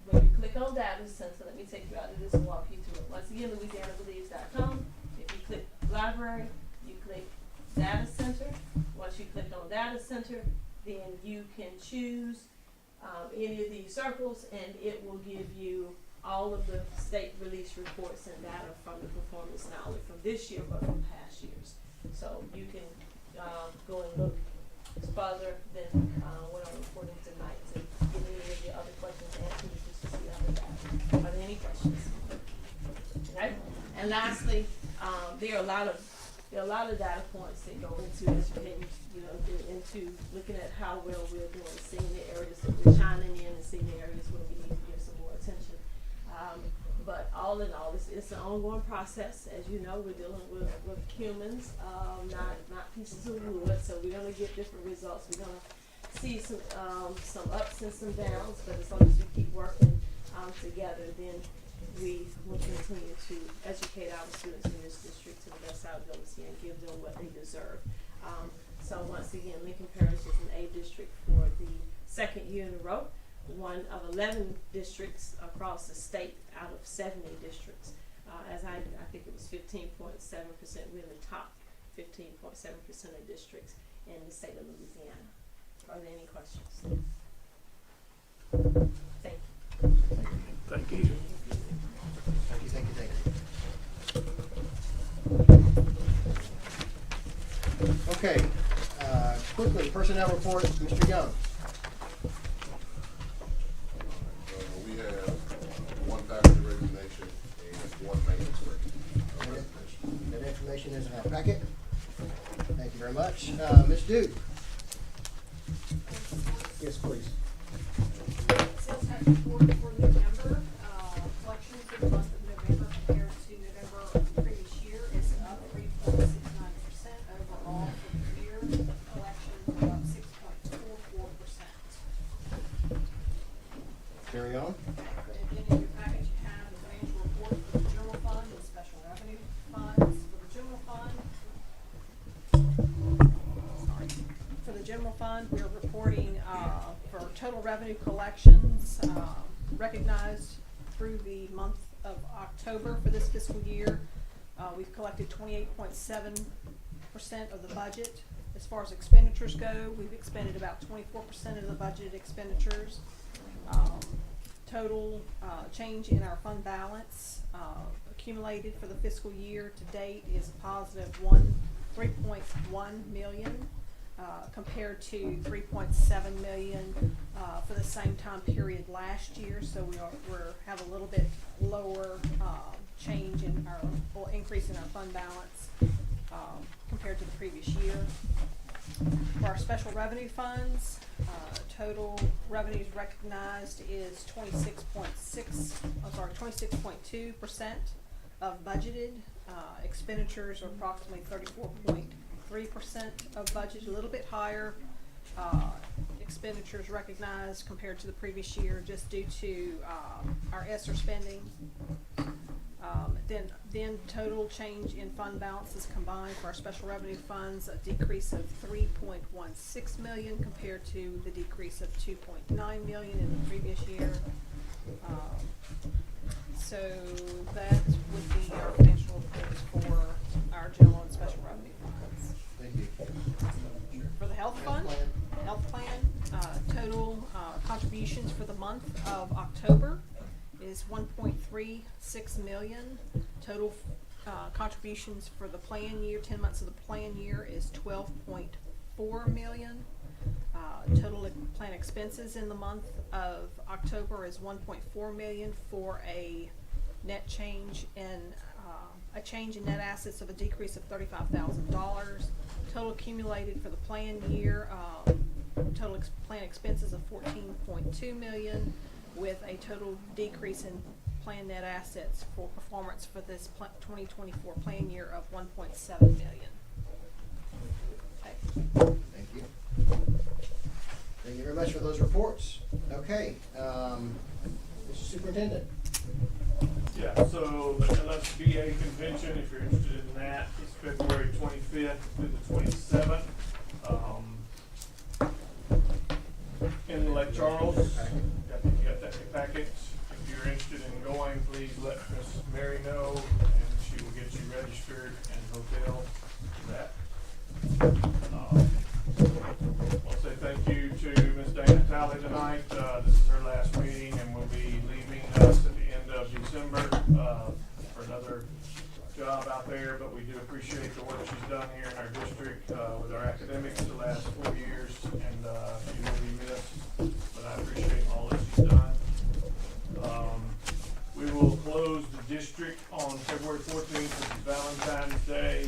When you click on data center, let me take you out of this and walk you through it. Once again, louisianabelieves.com. If you click library, you click data center. Once you click on data center, then you can choose any of these circles, and it will give you all of the state release reports and data from the performance, not only from this year, but from past years. So you can go and look further than what I'm reporting tonight to get any of your other questions And lastly, there are a lot of data points that go into educating, you know, into looking at how well we're doing, seeing the areas that we're shining in and seeing the areas where we need to give some more attention. But all in all, it's an ongoing process. As you know, we're dealing with humans, not pieces of wood. So we're gonna get different results. We're gonna see some ups and some downs. But as long as we keep working together, then we will continue to educate our students in this district to the best of our ability and give them what they deserve. So once again, Lincoln Parish is an A district for the second year in a row. One of 11 districts across the state out of 70 districts. As I think it was 15.7%. We're in the top 15.7% of districts in the state of Louisiana. Are there any questions? Thank you. Thank you. Okay, quickly, personnel report, Mr. Young. We have one faculty resignation and one maintenance resignation. That information is in our packet. Thank you very much. Ms. Duke. Yes, please. Sales tax report for November, collections for the month of November compared to November of the previous year is up 3.69% overall for the year. Collections are up 6.44%. Carry on. And then in your package, you have the financial report for the general fund and special revenue funds. For the general fund, we're reporting for total revenue collections recognized through the month of October for this fiscal year. We've collected 28.7% of the budget. As far as expenditures go, we've expended about 24% of the budgeted expenditures. Total change in our fund balance accumulated for the fiscal year to date is a positive 3.1 million. Compared to 3.7 million for the same time period last year, so we have a little bit lower change in our increase in our fund balance compared to the previous year. For our special revenue funds, total revenues recognized is 26.2% of budgeted. Expenditures are approximately 34.3% of budget, a little bit higher. Expenditures recognized compared to the previous year just due to our ESSER spending. Then total change in fund balances combined for our special revenue funds, a decrease of 3.16 million compared to the decrease of 2.9 million in the previous year. So that would be our financial reports for our general and special revenue funds. Thank you. For the health fund, health plan, total contributions for the month of October is 1.36 million. Total contributions for the plan year, 10 months of the plan year, is 12.4 million. Total plan expenses in the month of October is 1.4 million for a net change in net assets of a decrease of $35,000. Total accumulated for the plan year, total plan expenses of 14.2 million, with a total decrease in plan net assets for performance for this 2024 plan year of 1.7 million. Okay. Thank you. Thank you very much for those reports. Okay, Mr. Superintendent. Yeah, so the LSBA convention, if you're interested in that, is February 25th through the 27th. In Lake Charles. You got that in your packet. If you're interested in going, please let Miss Mary know, and she will get you registered and hotel for that. I'll say thank you to Miss Dana Talley tonight. This is her last meeting, and we'll be leaving us at the end of December for another job out there, but we do appreciate the work she's done here in our district with our academics the last 4 years, and she will be missed, but I appreciate all that she's done. We will close the district on February January 14th, which is Valentine's Day.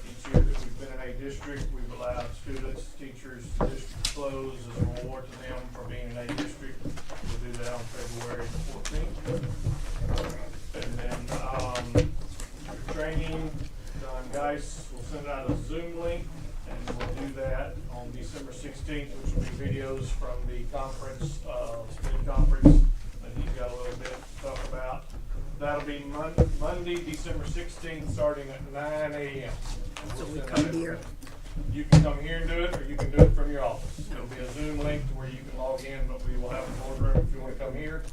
Each year that we've been in a district, we've allowed students, teachers, district clothes as a reward to them for being in a district. We'll do that on February 14th. And then training, John Geis will send out a Zoom link, and we'll do that on December 16th, which will be videos from the conference, SPIN conference, that he's got a little bit to talk about. That'll be Monday, December 16th, starting at 9 a.m. So we come here. You can come here and do it, or you can do it from your office. There'll be a Zoom link to where you can log in, but we will have a boardroom if you want to come here.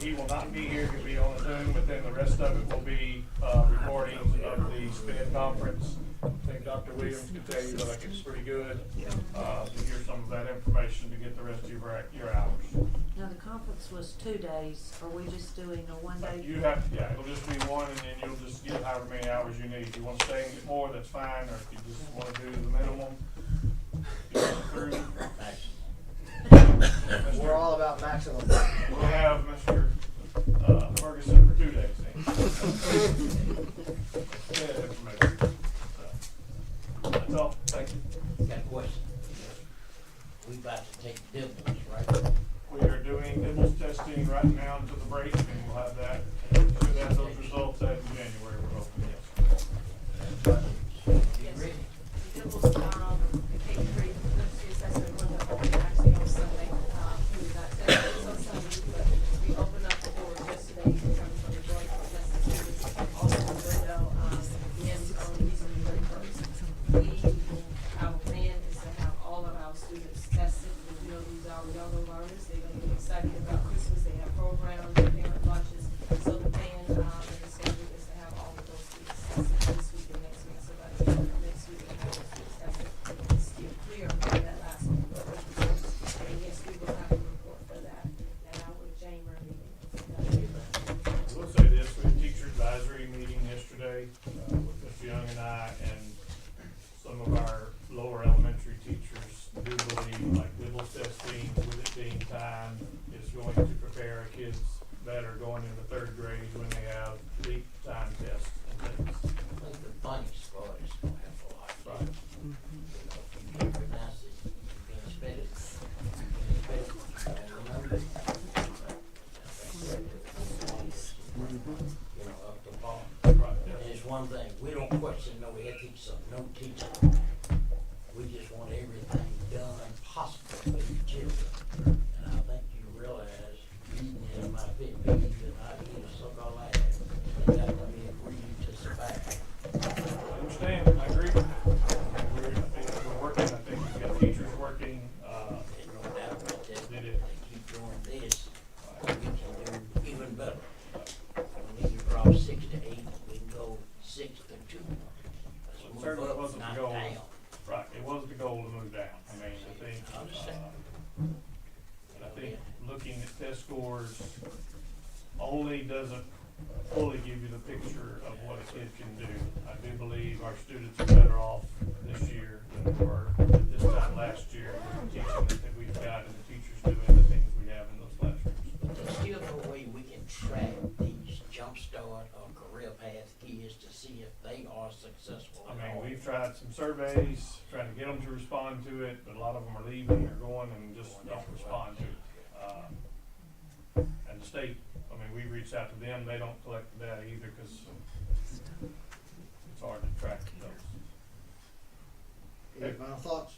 He will not be here, he'll be on a Zoom, but then the rest of it will be recordings of the SPIN conference. I think Dr. Williams can tell you that it's pretty good to hear some of that information to get the rest of your hours. Now, the conference was 2 days. Are we just doing a 1 day? You have, yeah, it'll just be one, and then you'll just get however many hours you need. If you want to stay and get more, that's fine, or if you just want to do the minimum, you go through. We're all about maximum. We'll have Mr. Ferguson for 2 days. Yeah, information. So, that's all. Thank you. Got a question. We about to take dibbles, right? We are doing nibbles testing right now until the break, and we'll have that. Should have those results out in January. We're hoping, yes. Get ready. Dibbles, the K-3 literacy assessment one that opened actually on Sunday. We got tested on Sunday, but we opened up the doors yesterday in terms of the joint assessment students. Also, the window, ends on December 31st. Our plan is to have all of our students tested. We know these are younger learners. They're going to be excited about Christmas. They have programs, parent lunches. So the plan and the schedule is to have all of those students tested this week and next week. So by the end of next week, we have those students tested. It's still clear on that last one. And yes, we will have a report for that at our January meeting. I will say this, we had a teacher advisory meeting yesterday with Mr. Young and I, and some of our lower elementary teachers do believe like nibbles testing, with it being time, is going to prepare our kids better going into third grade when they have leap time tests and things. I think the bunny squad is gonna have a lot. Right. You know, if you can't pronounce it, you can't spell it. You can't spell it, you remember it. You know, up the bar. Right. And it's one thing, we don't question no ethics of no teacher. We just want everything done possible for the children. And I think you realize, eating is my pet peeve, and I eat a suck all I have. And that would be a reason to survive. I understand, I agree. I think we're working, I think we've got teachers working, There's no doubt about that. did it. They keep doing this, we can do even better. We need to drop 6 to 8, we can go 6 to 2. Let's move Certainly up, wasn't not the goal. down. Right, it was the goal to move down. I mean, I think, I understand. and I think looking at test scores only doesn't fully give you the picture of what a kid can do. I do believe our students are better off this year than they were at this time last year with the teaching that we've got and the teachers doing the things we have in those classrooms. But there's still no way we can track these jumpstart or career path kids to see if they are successful. I at mean, all. we've tried some surveys, trying to get them to respond to it, but a lot of them are leaving or going and just don't respond to it. And the state, I mean, we reached out to them, they don't collect the data either, cause it's hard to track those. Any final thoughts?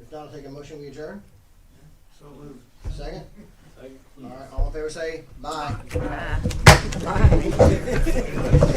If not, I'll take a motion, we adjourn. So moved. Second? All right, all in favor say bye. Bye.